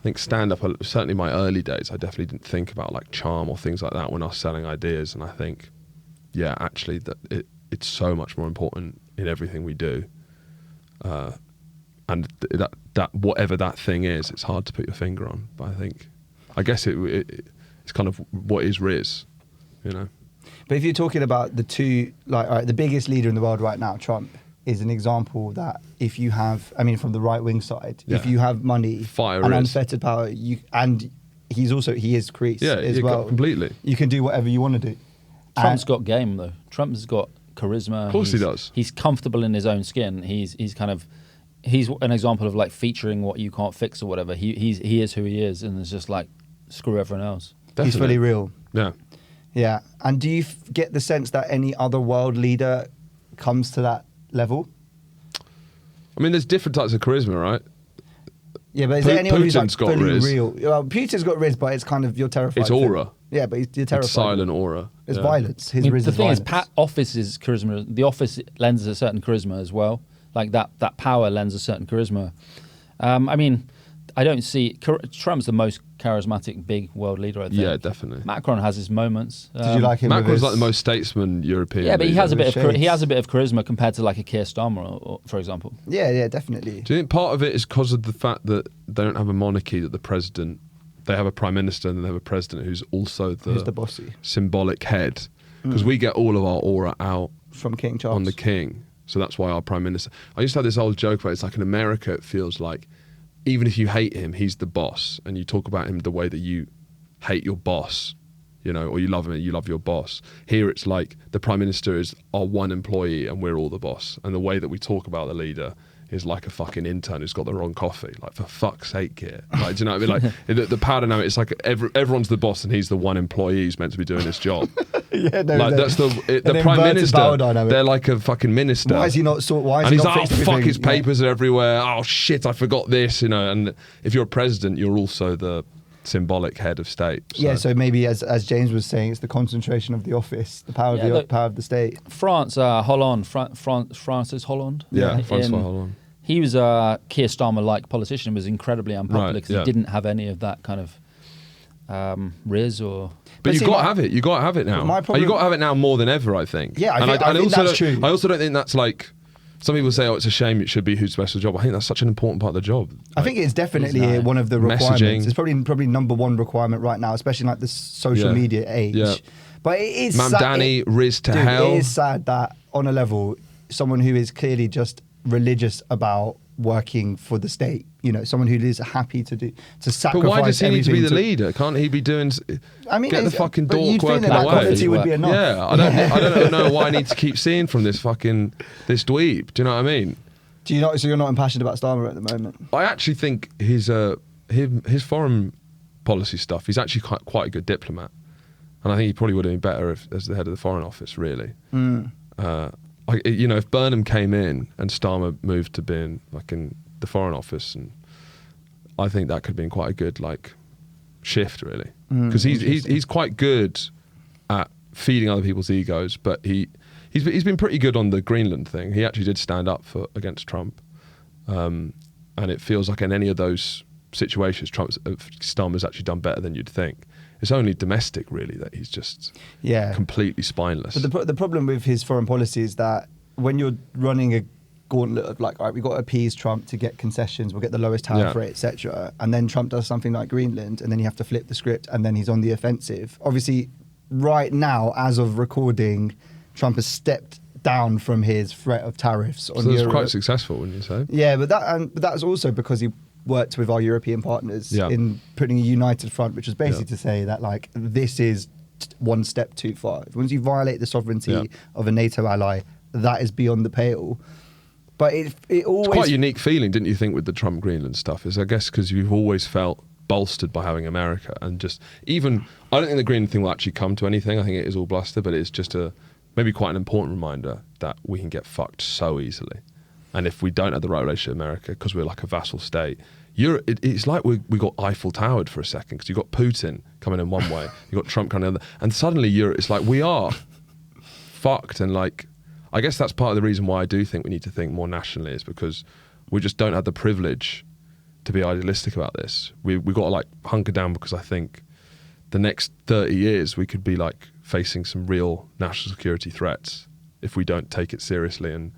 think stand-up, certainly my early days, I definitely didn't think about like charm or things like that when I was selling ideas. And I think, yeah, actually that it's so much more important in everything we do. And that whatever that thing is, it's hard to put your finger on. But I guess it's kind of what is Riz, you know. But if you're talking about the two, like, all right, the biggest leader in the world right now, Trump, is an example that if you have, I mean, from the right wing side, if you have money and unfettered power, he is creased as well. Completely. You can do whatever you want to do. Trump's got game though. Trump's got charisma. Of course he does. He's comfortable in his own skin. He's an example of like featuring what you can't fix or whatever. He is who he is, and it's just like screw everyone else. Definitely. He's fully real. Yeah. Yeah. And do you get the sense that any other world leader comes to that level? I mean, there's different types of charisma, right? Yeah, but is there anyone who's like Putin's got fully Riz. real? Well, Putin's got Riz, but it's kind of, you're terrified. It's aura. Yeah, but you're terrified. It's silent aura. It's Yeah. violence. His I mean, Riz the is thing violence. is, Office's charisma. The Office lends a certain charisma as well. Like that power lends a certain charisma. I mean, I don't see Trump's the most charismatic big world leader. I think. Yeah, definitely. Macron has his moments. Did you like him? Macron's with like the most statesman European. Yeah, but he leader. has a bit of Shades. he has a bit of charisma compared to like a Keir Starmer, for example. Yeah, definitely. Do you think part of it is because of the fact that they don't have a monarchy, that the president, they have a prime minister and they have a president who's also Who's the bossy? symbolic head? Because we get all of our aura out From King Charles. on the king. So that's why our prime minister... I used to have this old joke about it's like in America it feels like even if you hate him, he's the boss. And you talk about him the way that you hate your boss, you know, or you love him and you love your boss. Here it's like the prime minister is our one employee and we're all the boss. And the way that we talk about the leader is like a fucking intern who's got the wrong coffee. Like, for fuck's sake, here. Like, do you know what I mean? Like, the power dynamic, it's like everyone's the boss and he's the one employee who's meant to be doing his job. Yeah, no, Like, that's the prime minister. They're like a fucking minister. Why is he not why is and he he's not like, oh, fixed fuck, everything? his papers are everywhere. Oh, shit, I forgot this, you know. And if you're a president, you're also the symbolic head of state. So. Yeah, so maybe as James was saying, it's the concentration of the office, the power of the state. France, Hollande, Francis Hollande. Yeah, Francois Hollande. He was a Keir Starmer-like politician, was incredibly unpopular because he didn't have any of that kind of Riz or... But you've got to have it. You've got to have it now. My problem- You've got to have it now more than ever, I think. Yeah, I think that's true. I also don't think that's like... Some people say, oh, it's a shame it should be whose special job. I think that's such an important part of the job. I think it's definitely one of the requirements. Messaging. It's probably number one requirement right now, especially in like the social media age. Yeah. But it is Mam Danny, Riz to dude, hell. It is sad that on a level, someone who is clearly just religious about working for the state, you know, someone who is happy to sacrifice. But why does he need to be the everything leader? Can't he be doing... I mean, get the fucking but dork you'd think working that away. quality would be enough. Yeah, I don't know why I need to keep seeing from this dweeb. Do you know what I mean? So you're not impassioned about Starmer at the moment? I actually think his foreign policy stuff, he's actually quite a good diplomat. And I think he probably would have been better as the head of the Foreign Office, really. If Burnham came in and Starmer moved to being like in the Foreign Office, and I think that could have been quite a good like shift, really. Because he's quite good at feeding other people's egos, but he's been pretty good on the Greenland thing. He actually did stand up against Trump, and it feels like in any of those situations, Starmer's actually done better than you'd think. It's only domestic, really, that he's just completely spineless. But the problem with his foreign policy is that when you're running a gauntlet of like, all right, we've got to appease Trump to get concessions, we'll get the lowest tariff rate, etc., and then Trump does something like Greenland, and then you have to flip the script, and then he's on the offensive. Obviously, right now, as of recording, Trump has stepped down from his threat of tariffs on Europe. So that's quite successful, wouldn't you say? Yeah, but that's also because he worked with our European partners in putting a united front, which was basically to say that like this is one step too far. Once you violate the sovereignty of a NATO ally, that is beyond the pale. But it always... It's quite a unique feeling, didn't you think, with the Trump Greenland stuff? Is I guess because you've always felt bolstered by having America, and just even... I don't think the Greenland thing will actually come to anything. I think it is all bluster, but it's just maybe quite an important reminder that we can get fucked so easily. And if we don't have the right relationship with America, because we're like a vassal state, it's like we got Eiffel Towered for a second, because you've got Putin coming in one way, you've got Trump coming in the other, and suddenly it's like we are fucked. And like, I guess that's part of the reason why I do think we need to think more nationally, is because we just don't have the privilege to be idealistic about this. We've got to like hunker down, because I think the next 30 years we could be like facing some real national security threats if we don't take it seriously and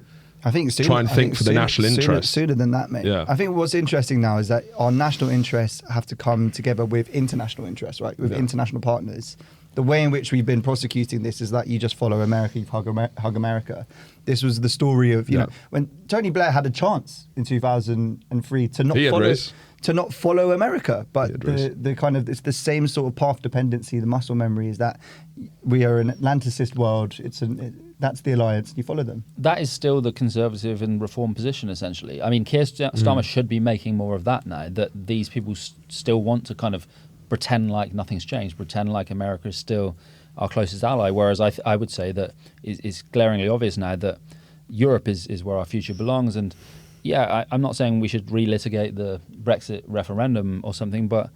I think try and think for the national interest. Sooner than that, mate. Yeah. I think what's interesting now is that our national interests have to come together with international interests, right? With international partners. The way in which we've been prosecuting this is that you just follow America, you hug America. This was the story of, you know, when Tony Blair had a chance in 2003 to not follow America, but the kind of, it's the same sort of path dependency, the muscle memory is that we are an Atlanticist world. That's the alliance. You follow them. That is still the conservative and reform position, essentially. I mean, Keir Starmer should be making more of that now, that these people still want to kind of pretend like nothing's changed, pretend like America is still our closest ally, whereas I would say that it's glaringly obvious now that Europe is where our future belongs. And yeah, I'm not saying we should relitigate the Brexit referendum or something, but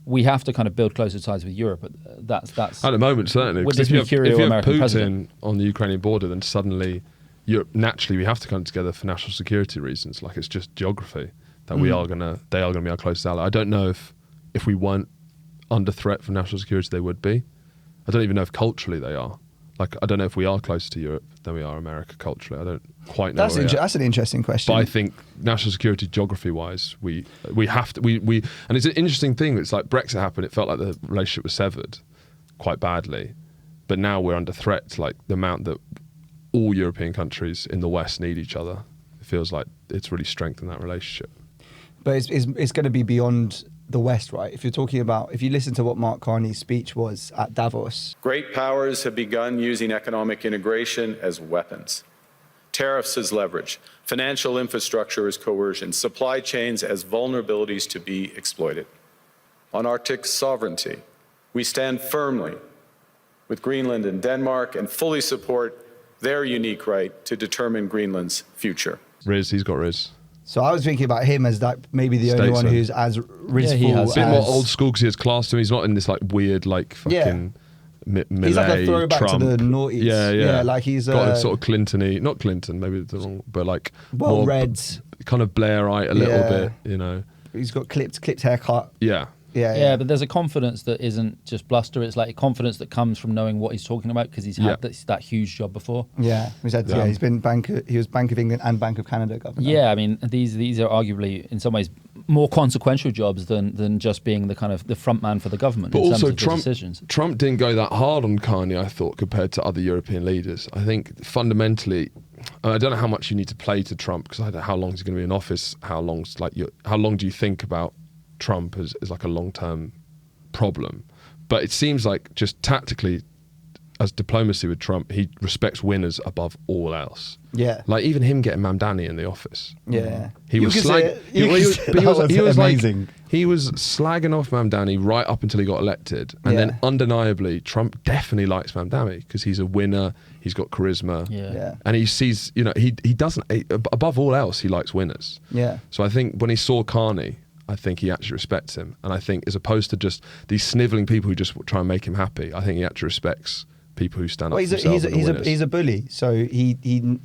we have to kind of build closer ties with Europe. That's at the moment, certainly. With If this you have American Putin president on the Ukrainian border, then suddenly Europe, naturally we have to come together for national security reasons. Like, it's just geography that they are gonna be our closest ally. I don't know if we weren't under threat for national security, they would be. I don't even know if culturally they are. Like, I don't know if we are closer to Europe than we are America culturally. I don't quite know. That's an interesting question. But I think national security geography-wise, we have to, and it's an interesting thing. It's like Brexit happened, it felt like the relationship was severed quite badly. But now we're under threat to like the amount that all European countries in the West need each other. It feels like it's really strengthened that relationship. But it's going to be beyond the West, right? If you listen to what Mark Carney's speech was at Davos. Great powers have begun using economic integration as weapons. Tariffs as leverage, financial infrastructure as coercion, supply chains as vulnerabilities to be exploited. On Arctic sovereignty, we stand firmly with Greenland and Denmark and fully support their unique right to determine Greenland's future. He's got Riz. So I was thinking about him as that maybe the only one who's as rizful. A bit more old school because he has class to him. He's not in this like weird like fucking Millet, he's like a throwback Trump. To the noughties. Yeah. Like he's got a sort of Clinton-y, not Clinton, maybe the wrong, but like more Reds, kind of Blairite a little bit, you know. He's got clipped haircut. Yeah, but there's a confidence that isn't just bluster. It's like a confidence that comes from knowing what he's talking about because he's had that huge job before. Yeah, he's been he was Bank of England and Bank of Canada governor. Yeah, I mean these are arguably in some ways more consequential jobs than just being the kind of the front man for the government. But in also terms of decisions. Trump didn't go that hard on Carney, I thought, compared to other European leaders. I think fundamentally, I don't know how much you need to play to Trump because I don't know how long he's going to be in office. How long do you think about Trump as like a long-term problem? But it seems like just tactically, as diplomacy with Trump, he respects winners above all else. Yeah, like even him getting Mamdani in the office. Yeah, he was slagging. He was slagging off Mamdani right up until he got elected, and then undeniably, Trump definitely likes Mamdani because he's a winner. He's got charisma. And he sees, he doesn't. Above all else, he likes winners. Yeah. So I think when he saw Carney, I think he actually respects him. And I think as opposed to just these snivelling people who just try and make him happy, I think he actually respects people who stand up for themselves. He's a bully, so he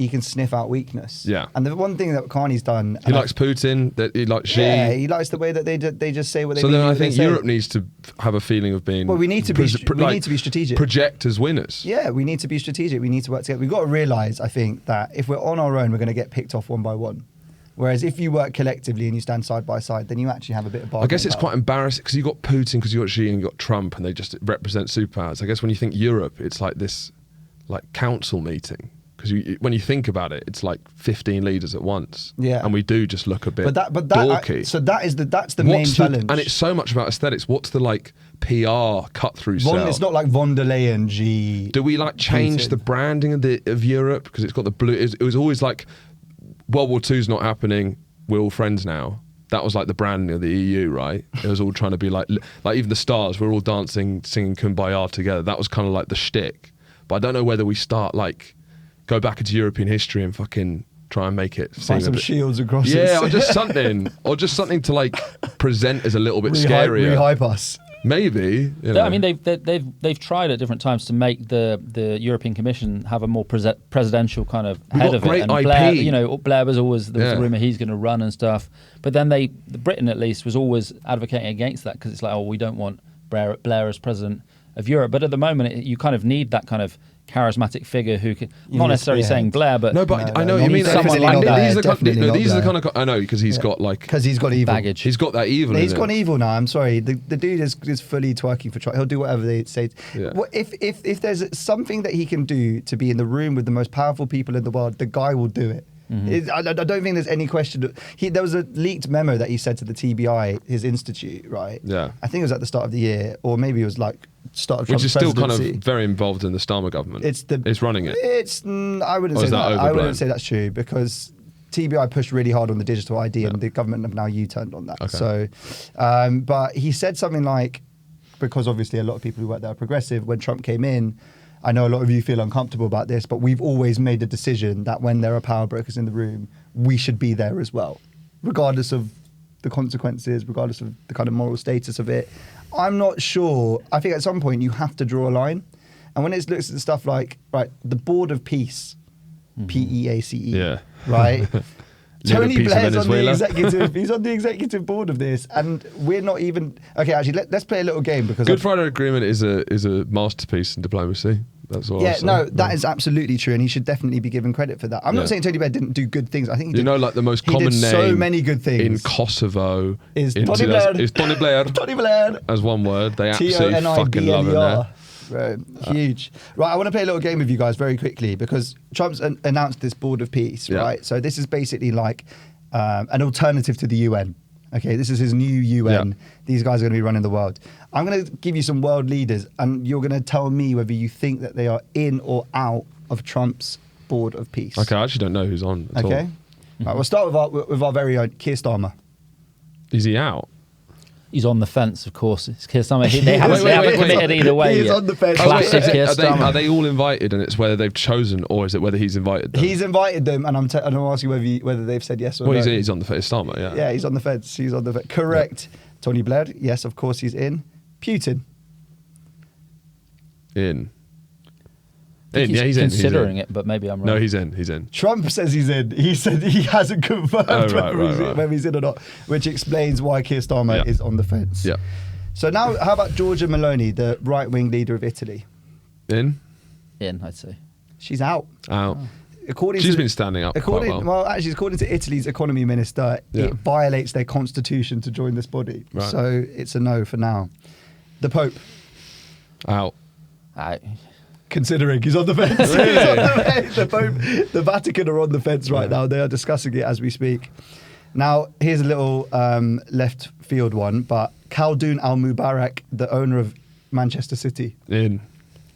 can sniff out weakness. Yeah. And the one thing that Carney's done... He likes Putin, that he likes Xi. Yeah, he likes the way that they just say what they mean. So then I think Europe needs to have a feeling of being... Well, we need to be strategic. Project as winners. Yeah, we need to be strategic. We need to work together. We've got to realise, I think, that if we're on our own, we're going to get picked off one by one. Whereas if you work collectively and you stand side by side, then you actually have a bit of bargaining. I guess it's quite embarrassing because you've got Putin, because you've got Xi and you've got Trump, and they just represent superpowers. I guess when you think Europe, it's like this council meeting. Because when you think about it, it's like 15 leaders at once. Yeah. And we do just look a bit dorky. That's the main challenge. And it's so much about aesthetics. What's the PR cut-through cell? It's not like von der Leyen, G. Do we change the branding of Europe? Because it's got the blue... It was always like... World War II's not happening. We're all friends now. That was like the branding of the EU, right? It was all trying to be like even the stars. We're all dancing, singing Kumbaya together. That was kind of like the shtick. But I don't know whether we start go back into European history and fucking try and make it. Find some shields and crosses. Yeah, or just something to present as a little bit scarier. Re-hype us. maybe. You know. I mean, they've tried at different times to make the European Commission have a more presidential kind of head of it. And IP. Blair was always, there was a rumor he's going to run and stuff. But then Britain at least was always advocating against that because it's like, oh, we don't want Blair as president of Europe. But at the moment, you kind of need that kind of charismatic figure who can, not necessarily saying Blair, but I know what you mean. Someone like These are that. these are the kind of I know because he's got like because he's got evil baggage. He's got that evil. He's gone evil now. I'm sorry. The dude is fully twerking for Trump. He'll do whatever they say. Yeah. Well, if there's something that he can do to be in the room with the most powerful people in the world, the guy will do it. I don't think there's any question. There was a leaked memo that he said to the TBI, his institute, right? Yeah. I think it was at the start of the year, or maybe it was like start of Which Trump's is still kind presidency. of very involved in the Starmer government. It's running it. I wouldn't Or say is that that. I overblown? wouldn't say that's true because TBI pushed really hard on the digital ID and the government have now U-turned on that. Okay. So, but he said something like, because obviously a lot of people who work there are progressive, when Trump came in, I know a lot of you feel uncomfortable about this, but we've always made the decision that when there are power brokers in the room, we should be there as well, regardless of the consequences, regardless of the kind of moral status of it. I'm not sure. I think at some point you have to draw a line. And when it looks at stuff like, right, the Board of Peace, PEACE, Yeah. right? Tony Peace of Blair's on the Venezuela. executive. He's on the executive board of this, and we're not even. Okay, actually, let's play a little game because Good Friday Agreement is a masterpiece in diplomacy. That's all. yeah, I'll say. no, that is absolutely true, and he should definitely be given credit for that. I'm Yeah. not saying Tony Blair didn't do good things. I think he did, like the most he common did name so many good things in Kosovo Is in Tony 2000 Blair. is Tony Blair Tony Blair. as one word. They absolutely fucking love him there. Right, huge. Right, I want to play a little game with you guys very quickly because Trump's announced this Board of Peace, Yeah. right? So this is basically like an alternative to the UN. Okay, this is his new UN. Yeah. These guys are going to be running the world. I'm going to give you some world leaders, and you're going to tell me whether you think that they are in or out of Trump's Board of Peace. Okay, I actually don't know who's on at Okay. all. Right, we'll start with our very own Keir Starmer. Is he out? He's on the fence, of course. It's Keir Starmer. They haven't, Wait. committed either way. He is yet. on the fence. Classic Keir Are Starmer. they all invited, and it's whether they've chosen, or is it whether he's invited them? He's invited them, and I'm asking whether they've said yes or well, no. he's on the face. Starmer, yeah. Yeah, he's on the fence. He's on the fence. Correct. Tony Blair, yes, of course he's in. Putin. In. I think Yeah, he's in. considering he's in. it, but maybe I'm wrong. No, he's in. He's in. Trump says he's in. He said he hasn't confirmed right. whether he's in or not, which explains why Keir Starmer is on the fence. Yeah. So now, how about Giorgia Meloni, the right-wing leader of Italy? In. I'd say. She's out. Out. According She's to, been standing up quite well. According to Italy's economy minister, Yeah. it violates their constitution to join this body. Right. So it's a no for now. The Pope. Out. Considering he's on the fence. He's on the fence. The Pope, the Vatican are on the fence right now. They are discussing it as we speak. Now, here's a little left field one, but Khaldoun Al-Mubarak, the owner of Manchester City. In.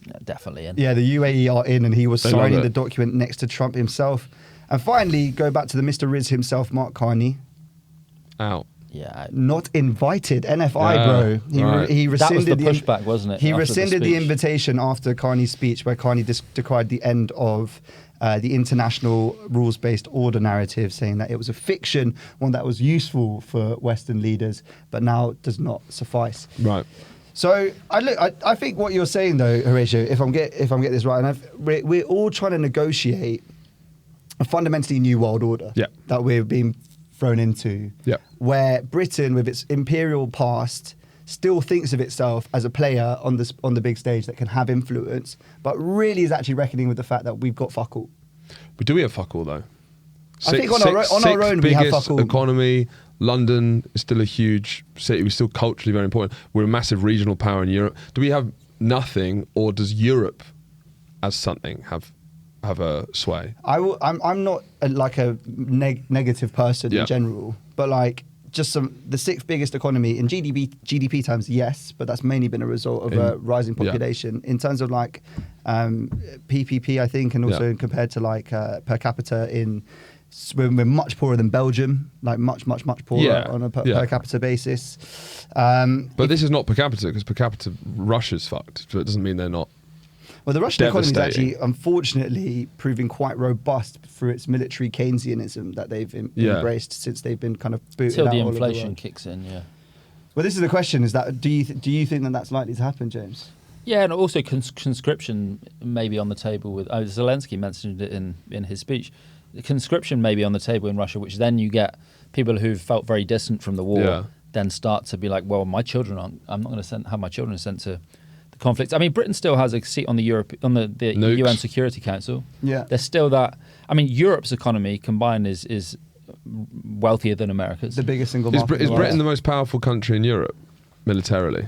Yeah, definitely in. Yeah, the UAE are in, and he was They love signing it. the document next to Trump himself. And finally, go back to the Mr. Riz himself, Mark Carney. Out. Yeah. Not invited. NFI, bro. Right. He That was rescinded the pushback, wasn't it? He after rescinded the speech? invitation after Carney's speech, where Carney decried the end of the international rules-based order narrative, saying that it was a fiction, one that was useful for Western leaders, but now does not suffice. Right. So I think what you're saying though, Horatio, if I'm getting this right, and we're all trying to negotiate a fundamentally new world order that we're being thrown into, where Britain, with its imperial past, still thinks of itself as a player on the big stage that can have influence, but really is actually reckoning with the fact that we've got fuck all. But do we have fuck all though? I think on our own we have fuck all. Economy. London is still a huge city. We're still culturally very important. We're a massive regional power in Europe. Do we have nothing, or does Europe, as something, have a sway? I'm not a negative person in general, but like just the sixth biggest economy in GDP terms, yes, but that's mainly been a result of a rising population. In terms of like PPP, I think, and also compared to like per capita we're much poorer than Belgium, like much poorer on a per capita basis. But this is not per capita, because per capita Russia's fucked, so it doesn't mean they're not. Well, the Russian economy is actually, unfortunately, proving quite robust through its military Keynesianism that they've embraced since they've been kind of booted Till out the all over the inflation world. kicks in, Well, this is the question: is that do you think that that's likely to happen, James? Yeah, and also conscription may be on the table with. Zelensky mentioned it in his speech. Conscription may be on the table in Russia, which then you get people who've felt very distant from the war then start to be like, well, my children aren't. I'm not going to have my children sent to the conflict. I mean, Britain still has a seat on the UN Security Council. Yeah, there's still that. I mean, Europe's economy combined is wealthier than America's. The biggest single market. Is Britain the most powerful country in Europe militarily?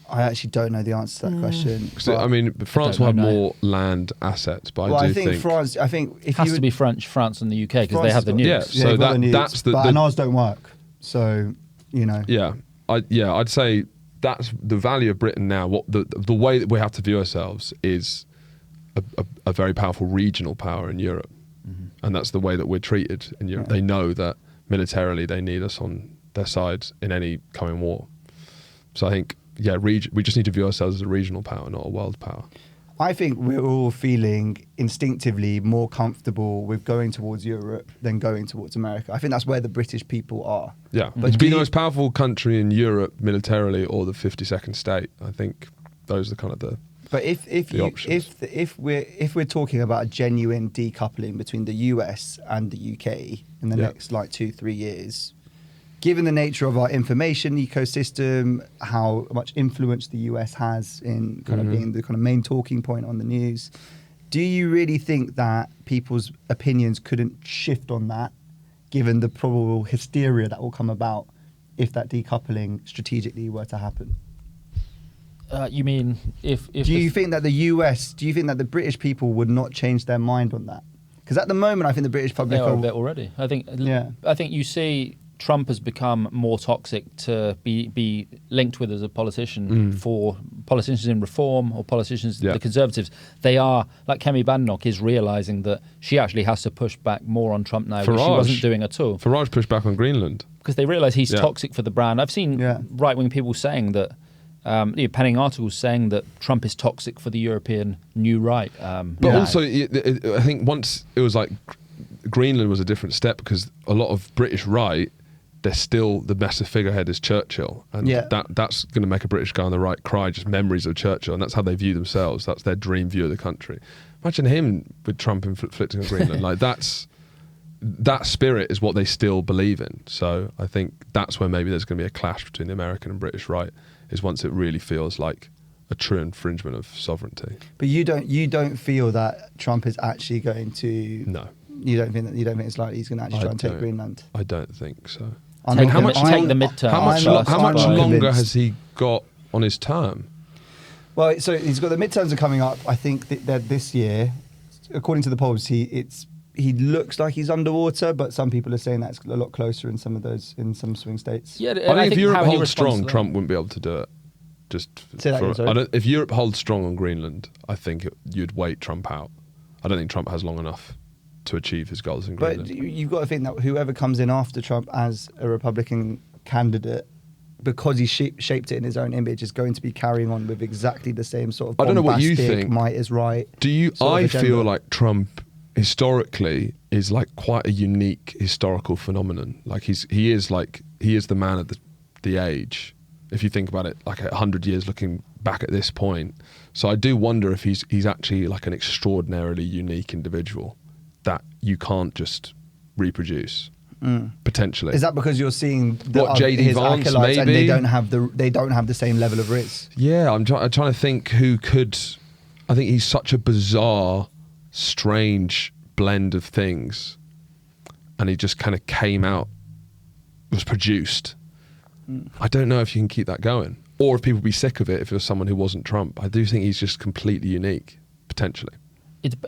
I actually don't know the answer to that question. I mean, France will have more land assets, but I think France. I think it has to be France, and the UK because they have the nukes. Yeah, so that's the and ours don't work. So Yeah, I'd say that's the value of Britain now. What the way that we have to view ourselves is a very powerful regional power in Europe, and that's the way that we're treated in Europe. They know that militarily they need us on their side in any coming war. So I think. Yeah, we just need to view ourselves as a regional power, not a world power. I think we're all feeling instinctively more comfortable with going towards Europe than going towards America. I think that's where the British people are. Yeah, but to be the most powerful country in Europe militarily, or the 52nd state, I think those are kind of the. But if we're talking about a genuine decoupling between the US and the UK in the next 2-3 years. Given the nature of our information ecosystem, how much influence the US has in kind of being the kind of main talking point on the news, do you really think that people's opinions couldn't shift on that, given the probable hysteria that will come about if that decoupling strategically were to happen? You mean if do you think that the British people would not change their mind on that? Because at the moment, I think the British public are a bit already. I think you see. Trump has become more toxic to be linked with as a politician for politicians in Reform or politicians, the Conservatives. They are, like Kemi Badenoch is realising that she actually has to push back more on Trump now, which she wasn't doing at all. Farage pushed back on Greenland. Because they realise he's toxic for the brand. I've seen right-wing people saying that, penning articles saying that Trump is toxic for the European new right. But also, I think once it was like Greenland was a different step because a lot of British right, they're still the massive figurehead is Churchill, and that's going to make a British guy on the right cry just memories of Churchill, and that's how they view themselves. That's their dream view of the country. Imagine him with Trump inflicting on Greenland. Like that spirit is what they still believe in. So I think that's where maybe there's going to be a clash between the American and British right, is once it really feels like a true infringement of sovereignty. But you don't feel that Trump is actually going to? No. You don't think it's likely he's going to actually try and take Greenland? I don't think so. How much longer has he got on his term? Well, so he's got the midterms are coming up. I think that this year, according to the polls, he looks like he's underwater, but some people are saying that's a lot closer in some swing states. Yeah, I think if Europe holds strong, Trump wouldn't be able to do it. If Europe holds strong on Greenland, I think you'd wait Trump out. I don't think Trump has long enough to achieve his goals in Greenland. But you've got to think that whoever comes in after Trump as a Republican candidate, because he shaped it in his own image, is going to be carrying on with exactly the same sort of bombastic, I don't know what you think. Might is right. I feel like Trump historically is like quite a unique historical phenomenon. Like he is the man of the age. If you think about it, like 100 years looking back at this point. So I do wonder if he's actually like an extraordinarily unique individual that you can't just reproduce potentially. Is that because you're seeing JD Vance maybe, and they don't have the same level of risk? Yeah, I'm trying to think who could. I think he's such a bizarre, strange blend of things, and he just kind of came out, was produced. I don't know if you can keep that going, or if people would be sick of it if it was someone who wasn't Trump. I do think he's just completely unique, potentially.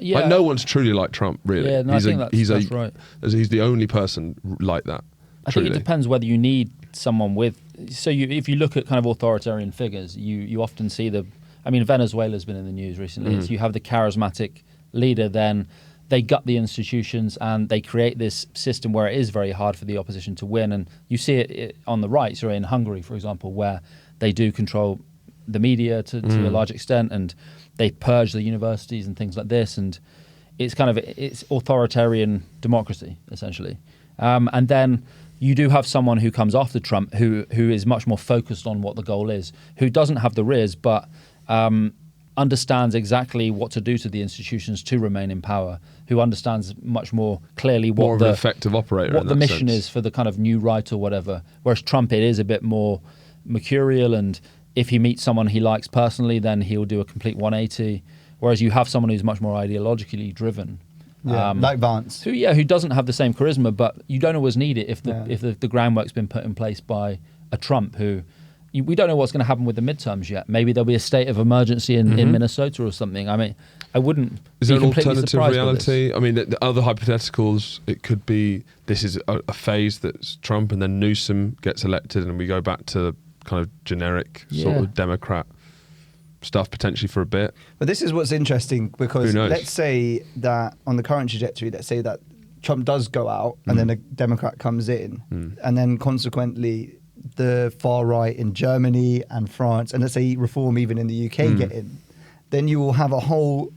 Like no one's truly like Trump, really. Yeah, no, I think that's right. He's the only person like that. I think it depends whether you need someone with. So if you look at kind of authoritarian figures, you often see Venezuela's been in the news recently. So you have the charismatic leader, then they gut the institutions and they create this system where it is very hard for the opposition to win. And you see it on the right, so in Hungary, for example, where they do control the media to a large extent, and they purge the universities and things like this, and it's authoritarian democracy essentially. And then you do have someone who comes after Trump who is much more focused on what the goal is, who doesn't have the riz, but understands exactly what to do to the institutions to remain in power, who understands much more clearly what more of an effective operator, what in the that mission sense. is for the kind of new right or whatever. Whereas Trump, it is a bit more mercurial, and if he meets someone he likes personally, then he'll do a complete 180. Whereas you have someone who's much more ideologically driven. Like Vance. Who doesn't have the same charisma, but you don't always need it if the groundwork's been put in place by a Trump who... We don't know what's going to happen with the midterms yet. Maybe there'll be a state of emergency in Minnesota or something. I mean, I wouldn't Is be there an completely alternative surprised by this. reality? I mean, the other hypotheticals, it could be this is a phase that's Trump and then Newsom gets elected and we go back to kind of generic sort Yeah. of Democrat stuff potentially for a bit. But this is what's interesting, because Who knows? let's say that on the current trajectory, let's say that Trump does go out and then a Democrat comes in, and then consequently the far right in Germany and France, and let's say Reform even in the UK get in, then you will have a whole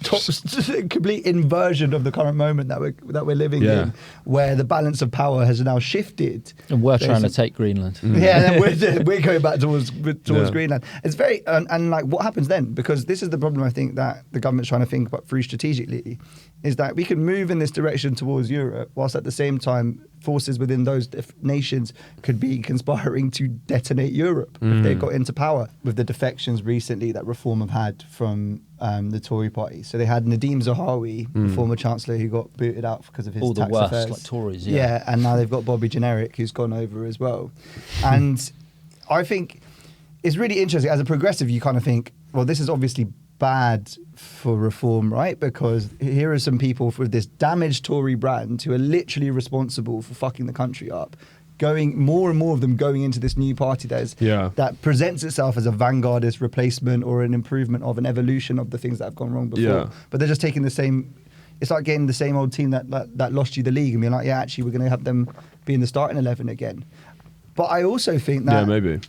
complete inversion of the current moment that we're living in, where the balance of power has now shifted. And we're trying to take Greenland. Yeah, and then we're going back towards Greenland. It's very and like what happens then? Because this is the problem I think that the government's trying to think about through strategically, is that we can move in this direction towards Europe, whilst at the same time forces within those nations could be conspiring to detonate Europe if they got into power. With the defections recently that Reform have had from the Tory party. So they had Nadeem Zahawi, the former chancellor, who got booted out because of his All the tax worst, affairs. like Tories, Yeah, and now they've got Bobby Generic, who's gone over as well. And I think it's really interesting. As a progressive, you kind of think, well, this is obviously bad for Reform, right? Because here are some people with this damaged Tory brand who are literally responsible for fucking the country up. More and more of them going into this new party that presents itself as a vanguardist replacement or an improvement of an evolution of the things that have gone wrong before. Yeah. But they're just taking the same... It's like getting the same old team that lost you the league and being like, yeah, actually, we're going to have them be in the starting 11 again. But I also think that... Yeah, maybe.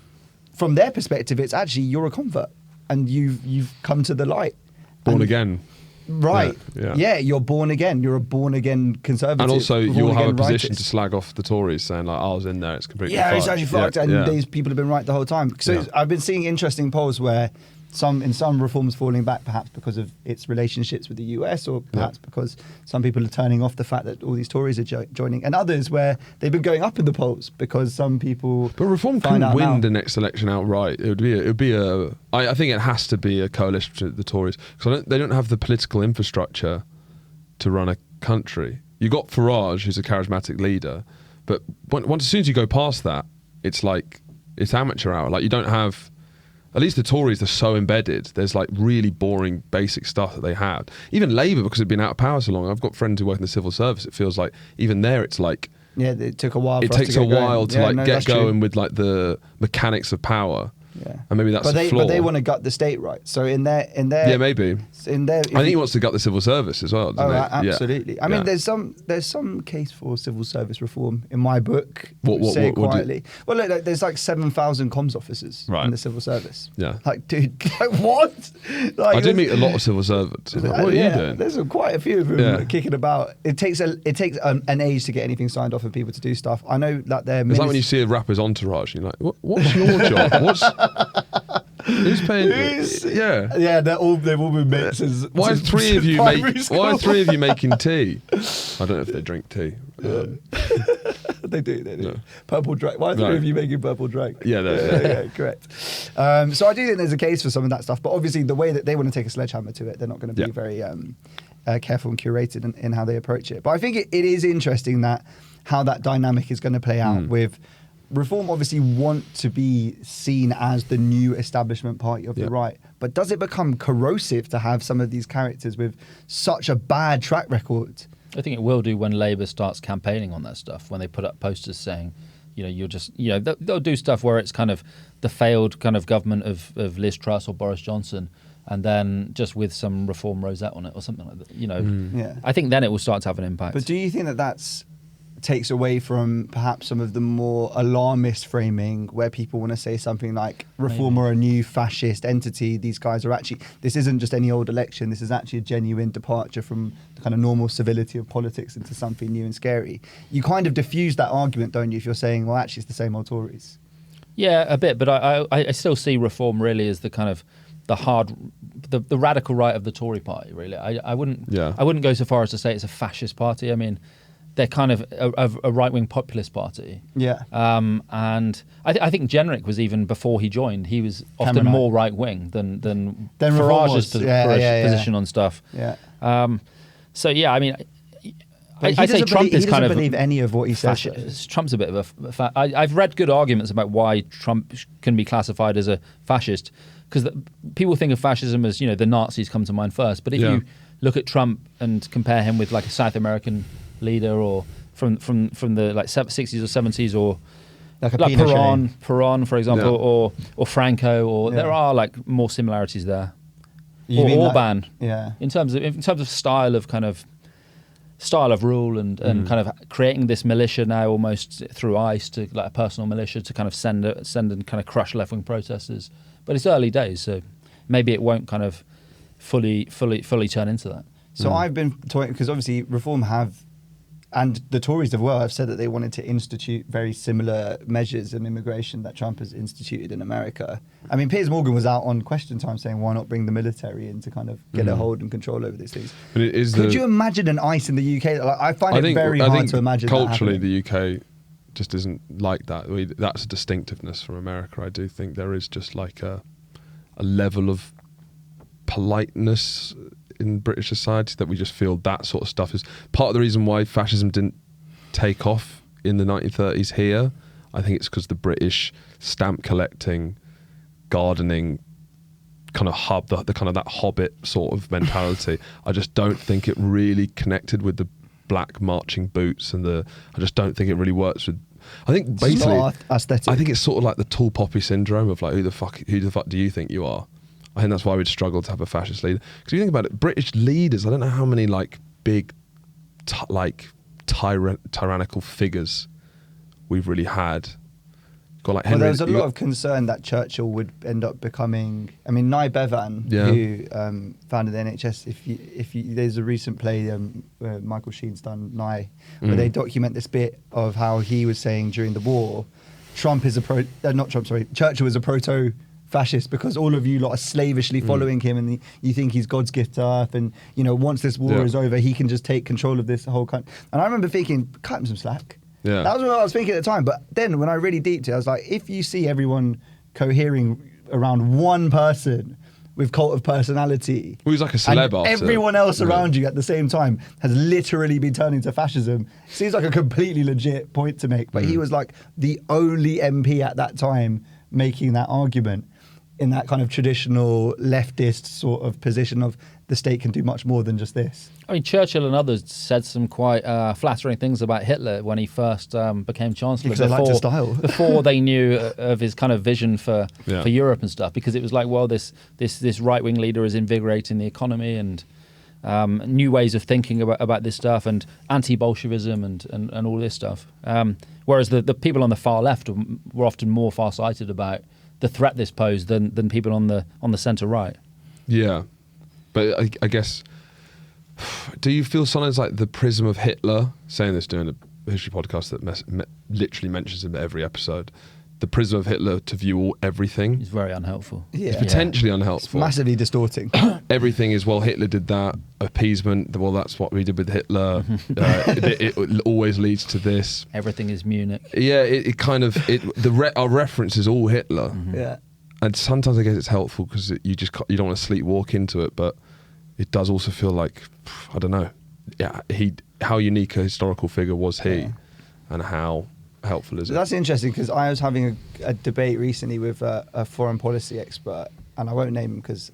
From their perspective, it's actually you're a convert and you've come to the light. Born again. Right. Yeah. You're born again. You're a born again conservative. And also, you'll have a born-again position rightist. to slag off the Tories, saying like, "I was in there, it's completely Yeah, fucked." it's actually fucked, and these people have been right the whole time. So I've been seeing interesting polls where some Reform's falling back, perhaps because of its relationships with the US, or perhaps because some people are turning off the fact that all these Tories are joining, and others where they've been going up in the polls because some people. But Reform find couldn't out win now. the next election outright. It would be a. I think it has to be a coalition with the Tories because they don't have the political infrastructure to run a country. You got Farage, who's a charismatic leader, but as soon as you go past that, it's like it's amateur hour. Like you don't have. At least the Tories are so embedded. There's like really boring basic stuff that they have. Even Labour, because they've been out of power so long. I've got friends who work in the civil service. It feels like even there, it's like it took a while. For it us takes to a get going. while to Yeah, like no, get that's true. going with like the mechanics of power. Yeah. And maybe that's but a flaw. they want to gut the state, right? So in their Yeah, maybe. in their. I think he wants to gut the civil service as well. Doesn't he? Absolutely. Yeah. I mean, there's some case for civil service reform in my book. What say it do you- quietly. Well, look, there's like 7,000 comms officers Right. in the civil service. Yeah. Like, dude, like what? Like, I do there's- meet a lot of civil servants. I'm like, what are you doing? There's quite a few of them Yeah. kicking about. It takes an age to get anything signed off for people to do stuff. I know that they're. It's like when you see a rapper's entourage, and you're like, what's your job? Who's paying? Yeah. they've all been mates since. Why are since three of you primary school. Why are three of you making tea? I don't know if they drink tea. They do. No. Purple drink. Why are three Right. of you making purple drink? Yeah, correct. So I do think there's a case for some of that stuff, but obviously the way that they want to take a sledgehammer to it, they're not going to be very careful and curated in how they approach it. But I think it is interesting how that dynamic is going to play out with Reform. Obviously, want to be seen as the new establishment party of the right, but does it become corrosive to have some of these characters with such a bad track record? I think it will do when Labour starts campaigning on that stuff, when they put up posters saying, they'll do stuff where it's kind of the failed kind of government of Liz Truss or Boris Johnson, and then just with some Reform rosette on it or something like that. I think then it will start to have an impact. But do you think that that's takes away from perhaps some of the more alarmist framing where people want to say something like reform or a new fascist entity. These guys are actually, this isn't just any old election, this is actually a genuine departure from the kind of normal civility of politics into something new and scary. You kind of diffuse that argument, don't you, if you're saying, well, actually it's the same old Tories? Yeah, a bit, but I still see reform really as the kind of the radical right of the Tory party. Really, I wouldn't go so far as to say it's a fascist party. I mean, they're kind of a right-wing populist party. Yeah. And I think Jenrick was, even before he joined, he was often more right-wing than Farage's position on stuff. Yeah. So yeah, I mean, I say Trump is kind of believe any of what he says. Trump's a bit of a. I've read good arguments about why Trump can be classified as a fascist, because people think of fascism as, the Nazis come to mind first. But if you look at Trump and compare him with like a South American leader, or from the like 60s or 70s, or like Perón, for example, or Franco, or there are like more similarities there. Or Orban, in terms of style of rule and kind of creating this militia now almost through ICE, to like a personal militia to kind of send and kind of crush left-wing protesters. But it's early days, so maybe it won't kind of fully turn into that. So I've been talking, because obviously Reform have, and the Tories as well, have said that they wanted to institute very similar measures in immigration that Trump has instituted in America. I mean, Piers Morgan was out on Question Time saying, why not bring the military in to kind of get a hold and control over these things? But it is Could you imagine an ICE in the UK? Like, I find it very hard to imagine culturally that the UK just isn't like that. That's a distinctiveness from America. I do think there is just like a level of politeness in British society that we just feel that sort of stuff is part of the reason why fascism didn't take off in the 1930s here. I think it's because the British stamp collecting, gardening kind of hub, the kind of that hobbit sort of mentality. I just don't think it really connected with the black marching boots and I just don't think it really works with. I think basically, aesthetic. I think it's sort of like the tall poppy syndrome of like, who the fuck do you think you are? I think that's why we'd struggle to have a fascist leader. Because if you think about it, British leaders, I don't know how many like big, tyrannical figures we've really had. Got like Henry. Well, there was a lot of concern that Churchill would end up becoming. I mean, Nye Bevan, who founded the NHS. There's a recent play where Michael Sheen's done Nye, where they document this bit of how he was saying during the war, Churchill was a proto-fascist because all of you lot are slavishly following him, and you think he's God's gift to earth, and once this war is over, he can just take control of this whole country. And I remember thinking, cut him some slack. Yeah. That was what I was thinking at the time. But then when I really deeped it, I was like, if you see everyone cohering around one person with cult of personality, who's like a celeb, and everyone else around you at the same time has literally been turning to fascism, seems like a completely legit point to make. But he was like the only MP at that time making that argument in that kind of traditional leftist sort of position of the state can do much more than just this. I mean, Churchill and others said some quite flattering things about Hitler when he first became Chancellor. Because they liked his style. Before they knew of his kind of vision for Europe and stuff, because it was like, well, this right-wing leader is invigorating the economy and new ways of thinking about this stuff, and anti-Bolshevism and all this stuff. Whereas the people on the far left were often more far-sighted about the threat this posed than people on the centre right. Yeah, but I guess, do you feel sometimes like the prism of Hitler, saying this doing a history podcast that literally mentions him every episode, the prism of Hitler to view everything is very unhelpful. Yeah. It's potentially unhelpful. It's massively distorting. Everything is, well, Hitler did that, appeasement, well, that's what we did with Hitler. It always leads to this. Everything is Munich. Yeah, our reference is all Hitler. Mm-hmm. Yeah. And sometimes I guess it's helpful because you don't want to sleepwalk into it, but it does also feel like, I don't know, how unique a historical figure was he, and how helpful is it? That's interesting, because I was having a debate recently with a foreign policy expert, and I won't name him because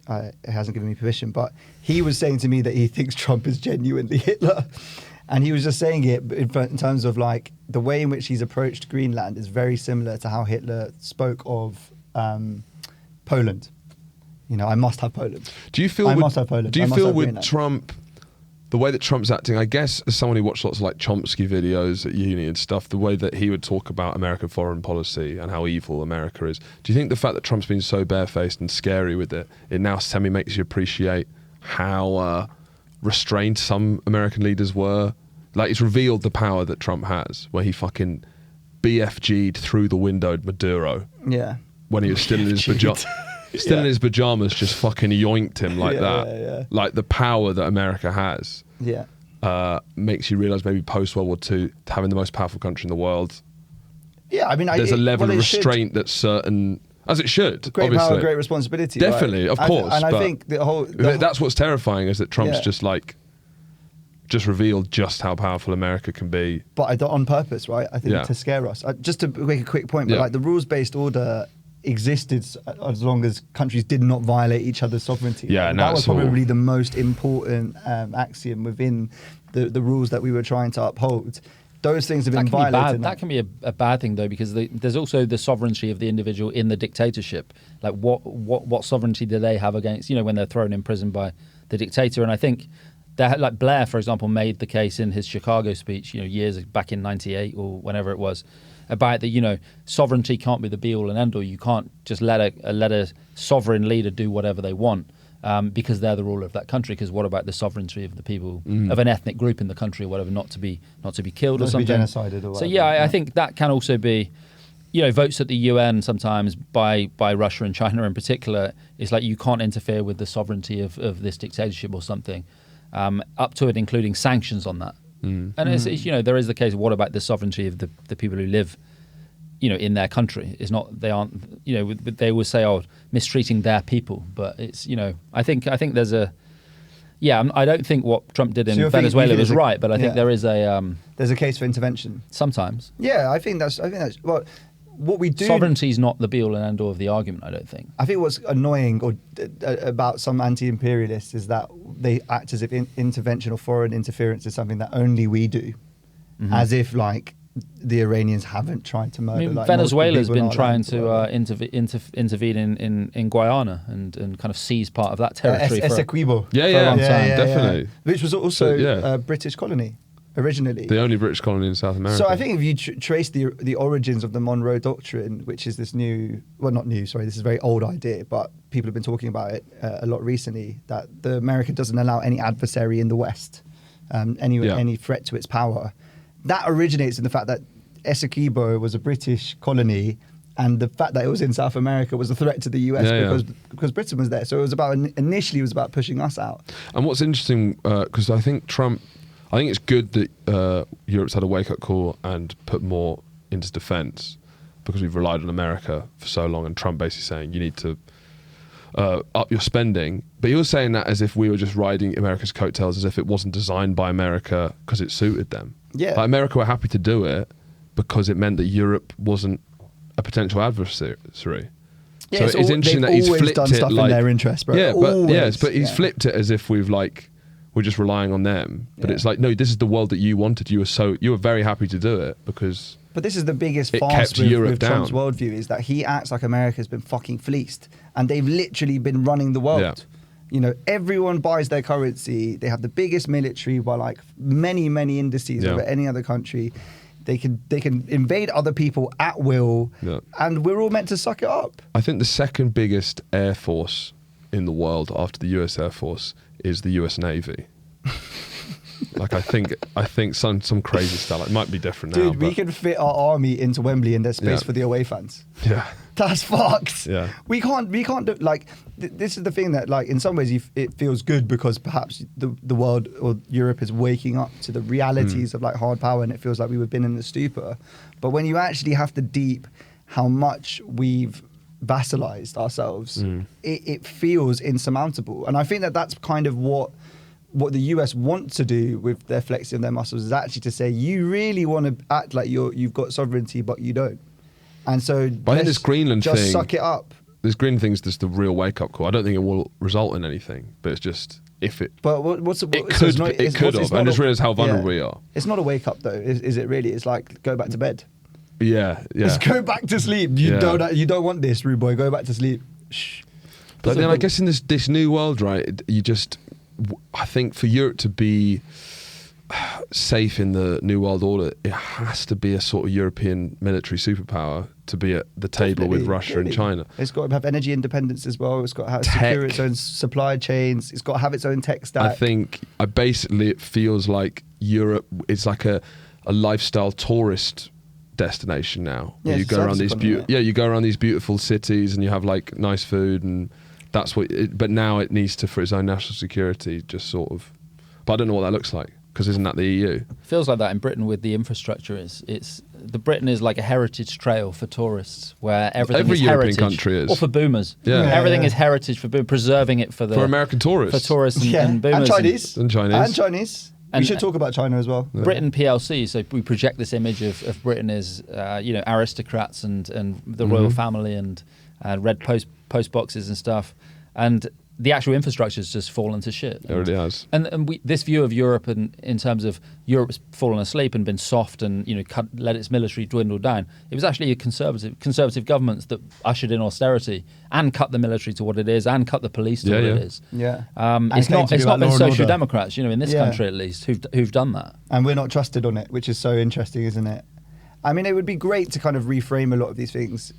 it hasn't given me permission, but he was saying to me that he thinks Trump is genuinely Hitler. And he was just saying it in terms of like the way in which he's approached Greenland is very similar to how Hitler spoke of Poland. I must have Poland. Do you feel I must have Poland. Do you feel with Trump the way that Trump's acting, I guess, as someone who watched lots of like Chomsky videos at uni and stuff, the way that he would talk about American foreign policy and how evil America is. Do you think the fact that Trump's been so barefaced and scary with it, it now semi makes you appreciate how restrained some American leaders were? Like, it's revealed the power that Trump has, where he fucking BFG'd through the windowed Maduro. Yeah. When he was still in his pajamas. Still in his pajamas, just fucking yoinked him like that. Yeah. Like, the power that America has makes you realise maybe post-World War II, having the most powerful country in the world, Yeah, I mean, there's a level of restraint that's certain, as it should, great obviously. power, great responsibility. Definitely, right? of course. And I think the whole... that's what's terrifying, is that Trump's Yeah. just revealed just how powerful America can be. But I don't, on purpose, right? I think Yeah. to scare us. Just to make a quick point, but Yeah. like the rules-based order existed as long as countries did not violate each other's sovereignty. Yeah, and now that was it's all- probably the most important axiom within the rules that we were trying to uphold. Those things have been violated. That can be a bad thing, though, because there's also the sovereignty of the individual in the dictatorship. Like, what sovereignty do they have against, when they're thrown in prison by the dictator? And I think that, like, Blair, for example, made the case in his Chicago speech, years back in '98 or whenever it was, about that, sovereignty can't be the be all and end all. You can't just let a sovereign leader do whatever they want. Because they're the ruler of that country. Because what about the sovereignty of the people of an ethnic group in the country or whatever, not to be killed or Not to something, be genocided or whatever. So I think that can also be, votes at the UN sometimes by Russia and China in particular. It's like you can't interfere with the sovereignty of this dictatorship or something, up to it including sanctions on that. And it's there is the case of what about the sovereignty of the people who live, in their country. It's not, they aren't, they will say, mistreating their people. But it's, I think there's a, I don't think what Trump did in Venezuela was right, but I think there is there's a case for intervention. Sometimes. Yeah, I think that's well, what we do. Sovereignty is not the be all and end all of the argument, I don't think. I think what's annoying about some anti-imperialists is that they act as if intervention or foreign interference is something that only we do, as if like the Iranians haven't tried to murder. Like, Venezuela's been trying to intervene in Guyana and kind of seize part of that territory. Essequibo. for a long time. Definitely. Which was also So, a British colony originally. The only British colony in South America. So I think if you trace the origins of the Monroe Doctrine, which is this this is a very old idea, but people have been talking about it a lot recently, that America doesn't allow any adversary in the West, any threat to its power. That originates in the fact that Essequibo was a British colony, and the fact that it was in South America was a threat to the US because Britain was there. So it was initially pushing us out. And what's interesting, because I think it's good that Europe's had a wake-up call and put more into defence, because we've relied on America for so long, and Trump basically saying you need to up your spending. But he was saying that as if we were just riding America's coattails, as if it wasn't designed by America because it suited them. Yeah. Like, America were happy to do it because it meant that Europe wasn't a potential adversary. Yeah, so it's interesting that he's flipped done it stuff like, in their interest, bro. But he's flipped it as if we're just relying on them. But it's like, no, this is the world that you wanted. You were very happy to do it because. But this is the biggest It farce kept Europe with Trump's down. worldview, is that he acts like America's been fucking fleeced, and they've literally been running the world. Yeah. Everyone buys their currency. They have the biggest military by like many indices over any other country. They can invade other people at will, and we're all meant to suck it up. I think the second biggest air force in the world after the US Air Force is the US Navy. Like, I think some crazy stuff. Like, it might be different now. Dude, we can fit our army into Wembley, and there's space Yeah. for the away fans. Yeah. That's fucked. Yeah. We can't do, like, this is the thing that, like, in some ways it feels good because perhaps the world or Europe is waking up to the realities of like hard power, and it feels like we've been in a stupor. But when you actually have to deep how much we've vassalized ourselves, it feels insurmountable. And I think that that's kind of what the US want to do with their flexing of their muscles, is actually to say, you really want to act like you've got sovereignty, but you don't. And so But I think this Greenland just thing, suck it up. this Greenland thing is just the real wake-up call. I don't think it will result in anything, but it's just if it. But what's It could have. I just realised how vulnerable we are. It's not a wake up though, is it really? It's like, go back to bed. Yeah. Just go back to sleep. You don't want this, rude boy. Go back to sleep. Shh. But then I guess in this new world, right, I think for Europe to be safe in the New World Order, it has to be a sort of European military superpower to be at the table with Russia and China. It's got to have energy independence as well. It's got to have secure its own supply chains. It's got to have its own tech stack. I think basically it feels like Europe is like a lifestyle tourist destination now. Yeah, you go around these you go around these beautiful cities and you have like nice food, and that's what. But now it needs to, for its own national security, just sort of. But I don't know what that looks like, because isn't that the EU? Feels like that in Britain with the infrastructure. The Britain is like a heritage trail for tourists, where everything Every is European heritage, country is. or for boomers. Yeah. Everything is heritage for boomers, preserving it for American tourists. for tourists and boomers and Chinese. And Chinese. We should talk about China as well. Britain PLC. So we project this image of Britain as aristocrats and the royal family and red post boxes and stuff, and the actual infrastructure has just fallen to shit. It really has. And this view of Europe, and in terms of Europe's fallen asleep and been soft and let its military dwindle down, it was actually a conservative governments that ushered in austerity and cut the military to what it is and cut the police to what it is. Yeah. It's not been social democrats, in this country at least, who've done that. And we're not trusted on it, which is so interesting, isn't it? I mean, it would be great to kind of reframe a lot of these things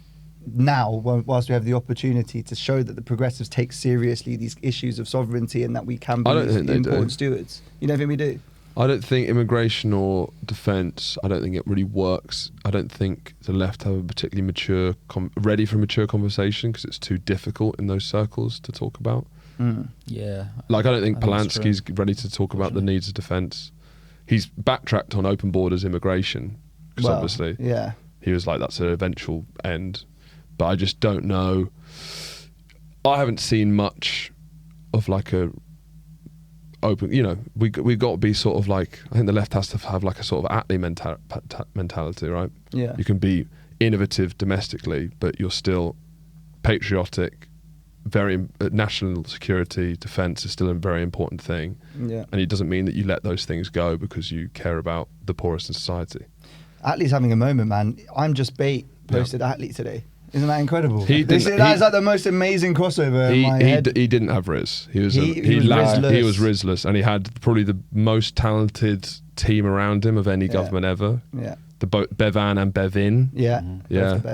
now, whilst we have the opportunity to show that the progressives take seriously these issues of sovereignty and that we can be important stewards. You don't think we do? I don't think immigration or defence, I don't think it really works. I don't think the left have a particularly ready for a mature conversation, because it's too difficult in those circles to talk about. Yeah. Like, I don't think Polanski's ready to talk about the needs of defence. He's backtracked on open borders immigration, because obviously he was like, that's an eventual end. But I just don't know. I haven't seen much of like a open. We've got to be sort of like. I think the left has to have like a sort of Attlee mentality, right? Yeah. You can be innovative domestically, but you're still patriotic. Very national security, defence is still a very important thing. Yeah. And it doesn't mean that you let those things go because you care about the poorest in society. Attlee's having a moment, man. I'm Just Bait posted Attlee today. Isn't that incredible? That is like the most amazing crossover in my head. He didn't have Riz. He was Rizless, and he had probably the most talented team around him of any government ever. Yeah. The Bevan and Bevin. Yeah. Yeah. Both the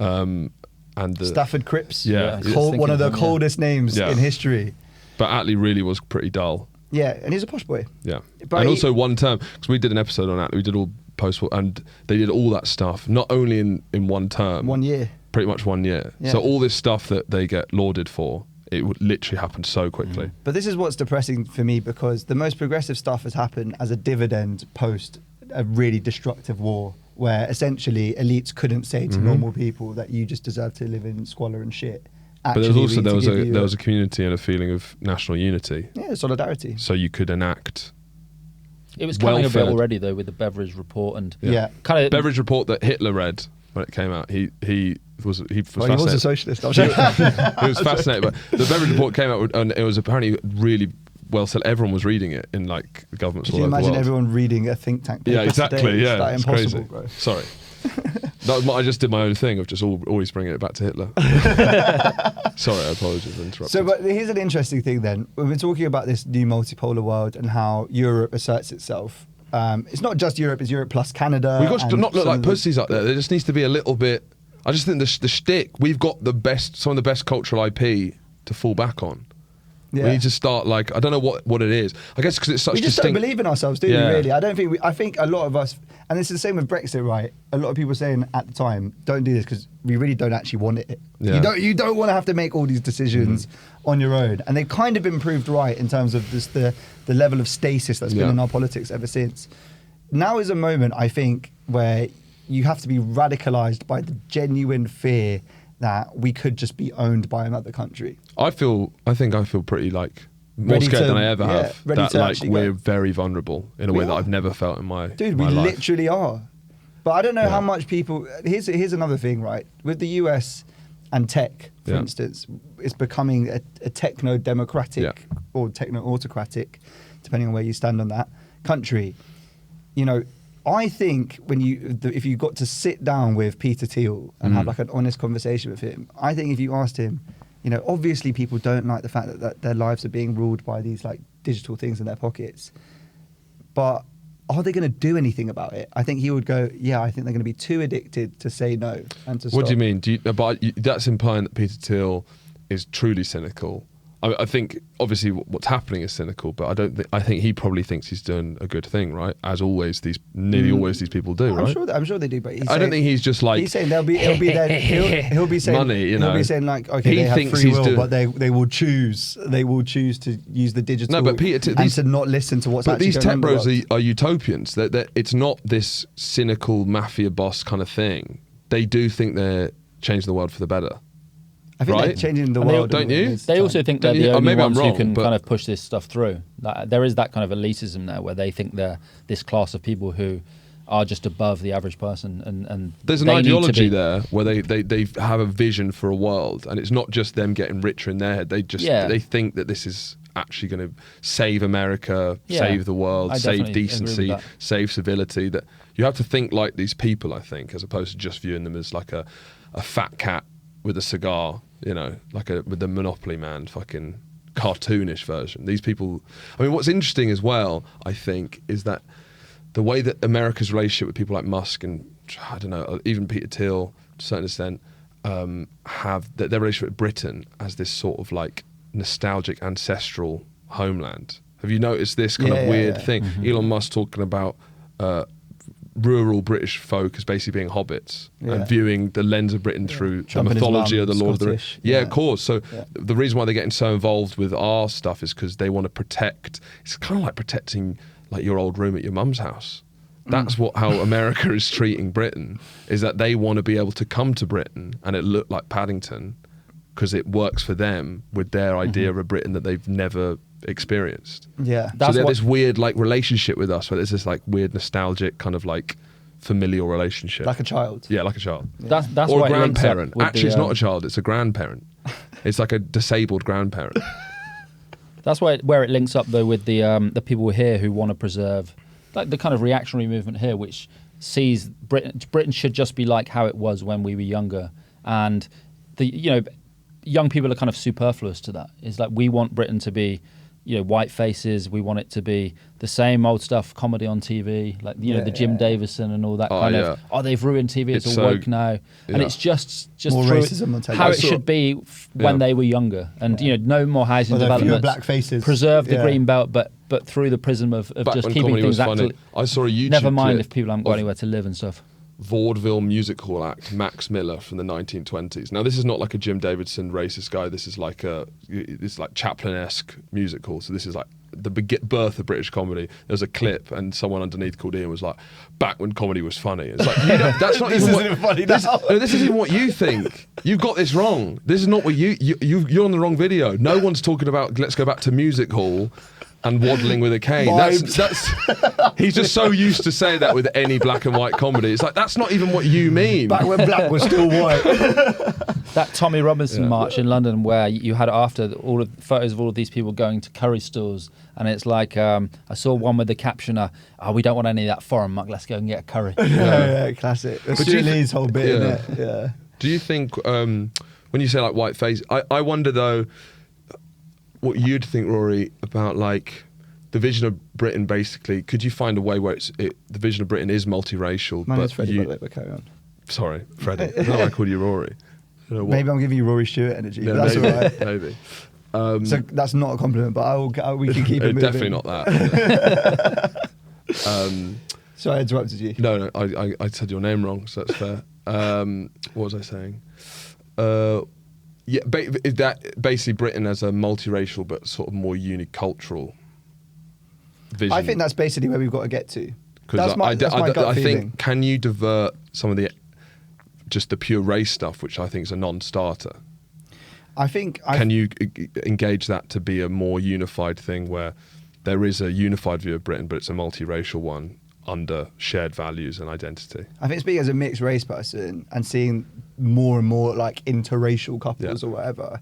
Bevs. And the Stafford Cripps. Yeah. One of the coldest names in history. But Attlee really was pretty dull. Yeah, and he's a posh boy. Yeah. But and also one term, because we did an episode on Attlee. We did all post-war, and they did all that stuff, not only in one term. 1 year. Pretty much 1 year. Yeah. So all this stuff that they get lauded for, it would literally happen so quickly. But this is what's depressing for me, because the most progressive stuff has happened as a dividend post a really destructive war, where essentially elites couldn't say to normal people that you just deserve to live in squalor and shit. But there was a community and a feeling of national unity. Yeah, solidarity. So you could enact. It was coming a bit already though with the Beveridge report and kind of Beveridge report that Hitler read when it came out. He was he fascinated. was a socialist. He was fascinated. But the Beveridge report came out and it was apparently really well said. Everyone was reading it in like the governments. Can you imagine everyone reading a think tank paper? Yeah, exactly. Today? Yeah, it's crazy. Bro. Sorry. I just did my own thing of just always bringing it back to Hitler. Sorry, I apologize for interrupting. So, but here's an interesting thing then. When we're talking about this new multipolar world and how Europe asserts itself, it's not just Europe, it's Europe plus Canada. We've got to not look like pussies up there. There just needs to be a little bit. I just think the shtick, we've got some of the best cultural IP to fall back on. Yeah. We need to start like, I don't know what it is. I guess because it's such we just don't believe in ourselves, do we, really? I think a lot of us, and this is the same with Brexit, right? A lot of people saying at the time, don't do this because we really don't actually want it. Yeah. You don't want to have to make all these decisions on your own. And they've kind of been proved right in terms of just the level of stasis that's been in our politics ever since. Now is a moment, I think, where you have to be radicalized by the genuine fear that we could just be owned by another country. I think I feel pretty like more scared than I ever have. That like we're very vulnerable in a way that I've never felt in my Dude, we literally are. But I don't know how much people. Here's another thing, right? With the US and tech, for instance, it's becoming a techno-democratic or techno-autocratic, depending on where you stand on that country. You know, I think if you got to sit down with Peter Thiel and have like an honest conversation with him, I think if you asked him, you know, obviously people don't like the fact that their lives are being ruled by these like digital things in their pockets. But are they going to do anything about it? I think he would go, yeah, I think they're going to be too addicted to say no and to stop. What do you mean? That's implying that Peter Thiel is truly cynical. I think obviously what's happening is cynical, but I think he probably thinks he's doing a good thing, right? As always, nearly always these people do, right? I'm sure they do, but I don't think he's just like. He's saying he'll be there. He'll be saying money. You know, he'll be saying like, okay, they have free will, but they will choose. They will choose to use the digital. No, but Peter, and to not listen to what's but actually these going on. tech bros are utopians. It's not this cynical mafia boss kind of thing. They do think they're changing the world for the better. I think they're changing the world. Don't you? They also think they're the only maybe ones I'm wrong, who can but kind of push this stuff through. Like, there is that kind of elitism there where they think they're this class of people who are just above the average person. And there's an ideology there where they have a vision for a world, and it's not just them getting richer in their head. They think that this is actually going to save America, save the world, save decency, save civility. That you have to think like these people, I think, as opposed to just viewing them as like a fat cat with a cigar, you know, with the Monopoly Man fucking cartoonish version. These people, I mean, what's interesting as well, I think, is that the way that America's relationship with people like Musk and, I don't know, even Peter Thiel, to a certain extent, have their relationship with Britain as this sort of like nostalgic ancestral homeland. Have you noticed this kind of weird thing? Mm-hmm. Elon Musk talking about rural British folk as basically being hobbits and viewing the lens of Britain through the mythology of the Lord of the Rings. Yeah, of course. So the reason why they're getting so involved with our stuff is because they want to protect. It's kind of like protecting like your old room at your mum's house. That's how America is treating Britain, is that they want to be able to come to Britain and it look like Paddington because it works for them with their idea of a Britain that they've never experienced. Yeah. So they have this weird like relationship with us where there's this like weird nostalgic kind of like familial relationship. Like a child. Yeah, like a child. That's or why a grandparent. Actually, it's not a child. child, it's a grandparent. It's like a disabled grandparent. That's where it links up though with the people here who want to preserve like the kind of reactionary movement here, which sees Britain should just be like how it was when we were younger, and young people are kind of superfluous to that. It's like we want Britain to be, white faces. We want it to be the same old stuff, comedy on TV, like the Jim Davison and all that kind of. Oh, they've ruined TV. It's all woke now, and it's just more racism on how it should be when they were younger, and no more housing development. Black faces. Preserve the green belt, but through the prism of just keeping things actually. I saw a YouTube Never mind clip if people haven't got anywhere to live and stuff. Vaudeville music hall act Max Miller from the 1920s. Now this is not like a Jim Davidson racist guy. This is like Chaplin-esque music hall. So this is like the birth of British comedy. There's a clip and someone underneath called Ian was like, back when comedy was funny. It's like, that's not even what, funny now. This isn't what you think. You've got this wrong. This is not what you're on the wrong video. No one's talking about let's go back to music hall and waddling with a cane. That's he's just so used to say that with any black and white comedy. It's like, that's not even what you mean. Back when black was still white. That Tommy Robinson march in London where you had after all of photos of all of these people going to curry stores, and it's like I saw one with the caption, we don't want any of that foreign muck, let's go and get a curry. Yeah, classic. That's Lee's whole bit, isn't it? Yeah. Do you think, when you say like white face, I wonder though, what you'd think, Rory, about like the vision of Britain. Basically, could you find a way where the vision of Britain is multiracial? My name's Freddie, but carry on. Sorry, Freddie. No, I called you Rory. Maybe I'm giving you Rory Stewart energy. Yeah, but that's all right. Maybe. So that's not a compliment, but we can keep it moving. Definitely not that. Sorry, I interrupted you. No, I said your name wrong, so that's fair. What was I saying? Yeah, that basically Britain as a multiracial but sort of more unicultural vision. I think that's basically where we've got to get to. Because that's my gut feeling. think, can you divert some of just the pure race stuff, which I think is a non-starter? Can you engage that to be a more unified thing where there is a unified view of Britain, but it's a multiracial one under shared values and identity? I think speaking as a mixed race person and seeing more and more like interracial couples or whatever,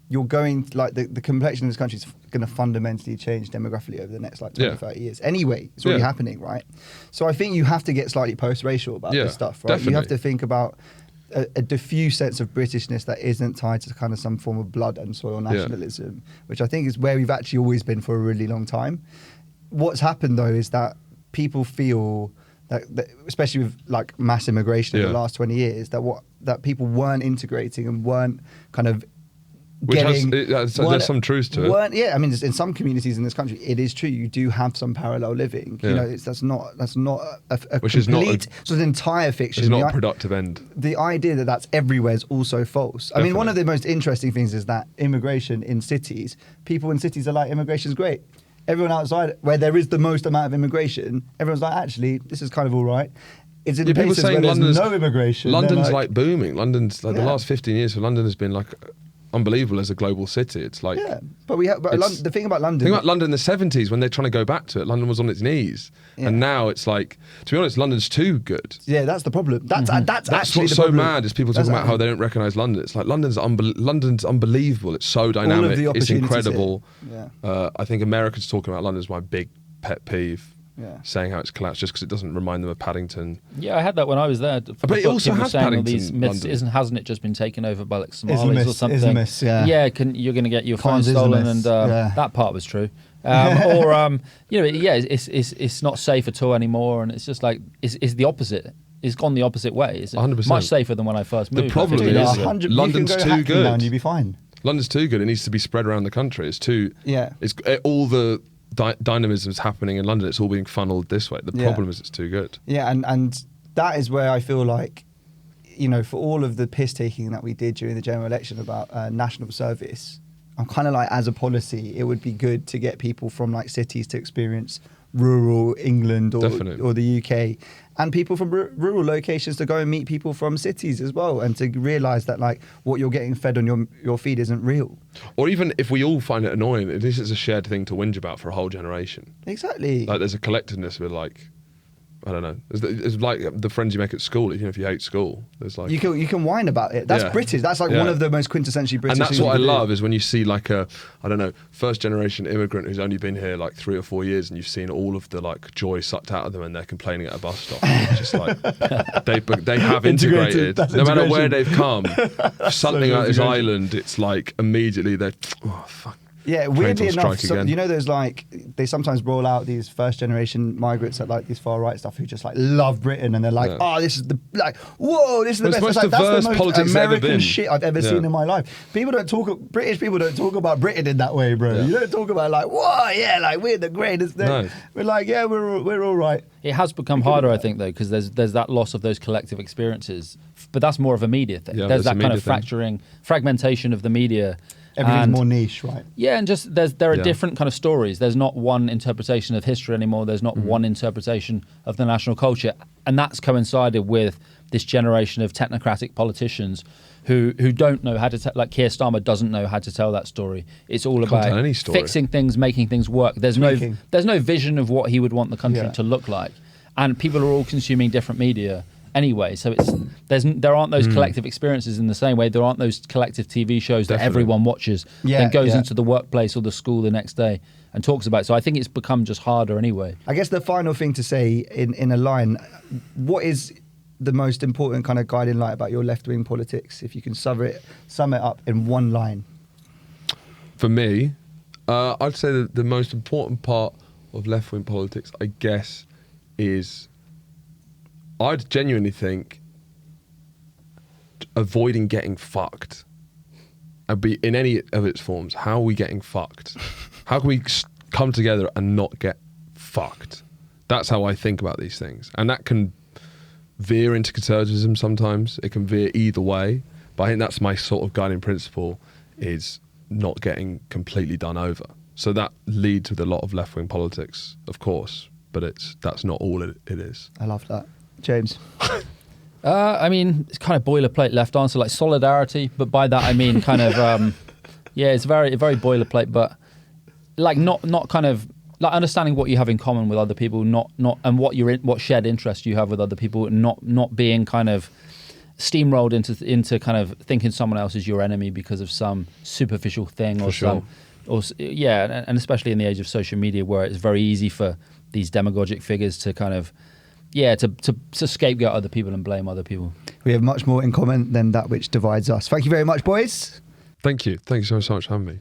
you're going like the complexion of this country is going to fundamentally change demographically over the next like 20, 30 years. Anyway, it's already happening, right? So I think you have to get slightly post-racial about this stuff, right? Definitely. You have to think about a diffuse sense of Britishness that isn't tied to kind of some form of blood and soil nationalism, which I think is where we've actually always been for a really long time. What's happened though is that people feel that especially with like mass immigration in the last 20 years, that people weren't integrating and weren't kind of there's some truth to it. Yeah, I mean, in some communities in this country, it is true. You do have some parallel living. You know, that's not a Which complete, is not it's an entire fiction. It's not a productive end. The idea that that's everywhere is also false. Definitely. I mean, one of the most interesting things is that immigration in cities, people in cities are like, immigration's great. Everyone outside, where there is the most amount of immigration, everyone's like, actually, this is kind of all right. It's in places where there's no immigration. London's like booming. London's like the last 15 years for London has been like unbelievable as a global city. It's like but the thing about London. Think about London in the 70s when they're trying to go back to it. London was on its knees, and now it's like, to be honest, London's too good. Yeah, that's the problem. That's actually what's the so problem. mad is people talking about how they don't recognise London. It's like London's unbelievable. It's so dynamic. All of the It's opportunities incredible. here. I think Americans talking about London is my big pet peeve. Yeah. Saying how it's collapsed just because it doesn't remind them of Paddington. Yeah, I had that when I was there. But it also has Paddington, London. Hasn't it just been taken over by like Somalis or something? Islamists, you're going to get your phone Cons stolen, Islamists, and that part was true. It's not safe at all anymore, and it's just like it's the opposite. It's gone the opposite way. It's 100%. much safer than when I first moved. The problem like 15 years ago. London's too good. Now and you'll be fine. London's too good. It needs to be spread around the country. It's too. Yeah. It's all the dynamism's happening in London. It's all being funneled this way. The problem is it's too good. Yeah, and that is where I feel like, you know, for all of the piss taking that we did during the general election about national service, I'm kind of like, as a policy, it would be good to get people from like cities to experience rural England or the UK, and people from rural locations to go and meet people from cities as well, and to realise that like what you're getting fed on your feed isn't real. Or even if we all find it annoying, at least it's a shared thing to whinge about for a whole generation. Exactly. Like there's a collectiveness with like, I don't know. It's like the friends you make at school, even if you hate school. There's like you can whine about it. That's British. That's like one of the most quintessentially British. And that's things what I you can love do. is when you see like a, I don't know, first generation immigrant who's only been here like 3 or 4 years, and you've seen all of the like joy sucked out of them, and they're complaining at a bus stop. It's just like they have integrated. No matter where they've come, something like this island, it's like immediately they're fuck. Yeah, weirdly enough, you know, there's like, they sometimes roll out these first generation migrants at like these far right stuff who just like love Britain, and they're like, oh, this is the, like, whoa, this is the best. Most like, diverse that's the most politics American shit I've ever seen in my life. British people don't talk about Britain in that way, bro. You don't talk about like, whoa, yeah, like we're the greatest thing. No. We're like, yeah, we're all right. It has become harder, I think, though, because there's that loss of those collective experiences. But that's more of a media thing. Yeah, there's that kind of fragmentation of the media. Everything's more niche, right? Yeah, and just there are different kind of stories. There's not one interpretation of history anymore. There's not one interpretation of the national culture. And that's coincided with this generation of technocratic politicians who don't know how to like Keir Starmer doesn't know how to tell that story. It's all about fixing things, making things work. There's no vision of what he would want the country to look like. And people are all consuming different media anyway, so there aren't those collective experiences in the same way. There aren't those collective TV shows that everyone watches, then goes into the workplace or the school the next day and talks about it. So I think it's become just harder anyway. I guess the final thing to say in a line, what is the most important kind of guiding light about your left-wing politics, if you can sum it up in one line? For me, I'd say that the most important part of left-wing politics, I guess, is I'd genuinely think avoiding getting fucked. I'd be in any of its forms. How are we getting fucked? How can we come together and not get fucked? That's how I think about these things. And that can veer into conservatism sometimes. It can veer either way. But I think that's my sort of guiding principle, is not getting completely done over. So that leads with a lot of left-wing politics, of course. But that's not all it is. I love that. James? I mean, it's kind of boilerplate left answer, like solidarity, but by that I mean kind of, it's very boilerplate, but like not kind of like understanding what you have in common with other people, not and what shared interest you have with other people, not being kind of steamrolled into kind of thinking someone else is your enemy because of some superficial thing and especially in the age of social media where it's very easy for these demagogic figures to kind of to scapegoat other people and blame other people. We have much more in common than that which divides us. Thank you very much, boys. Thank you so much for having me.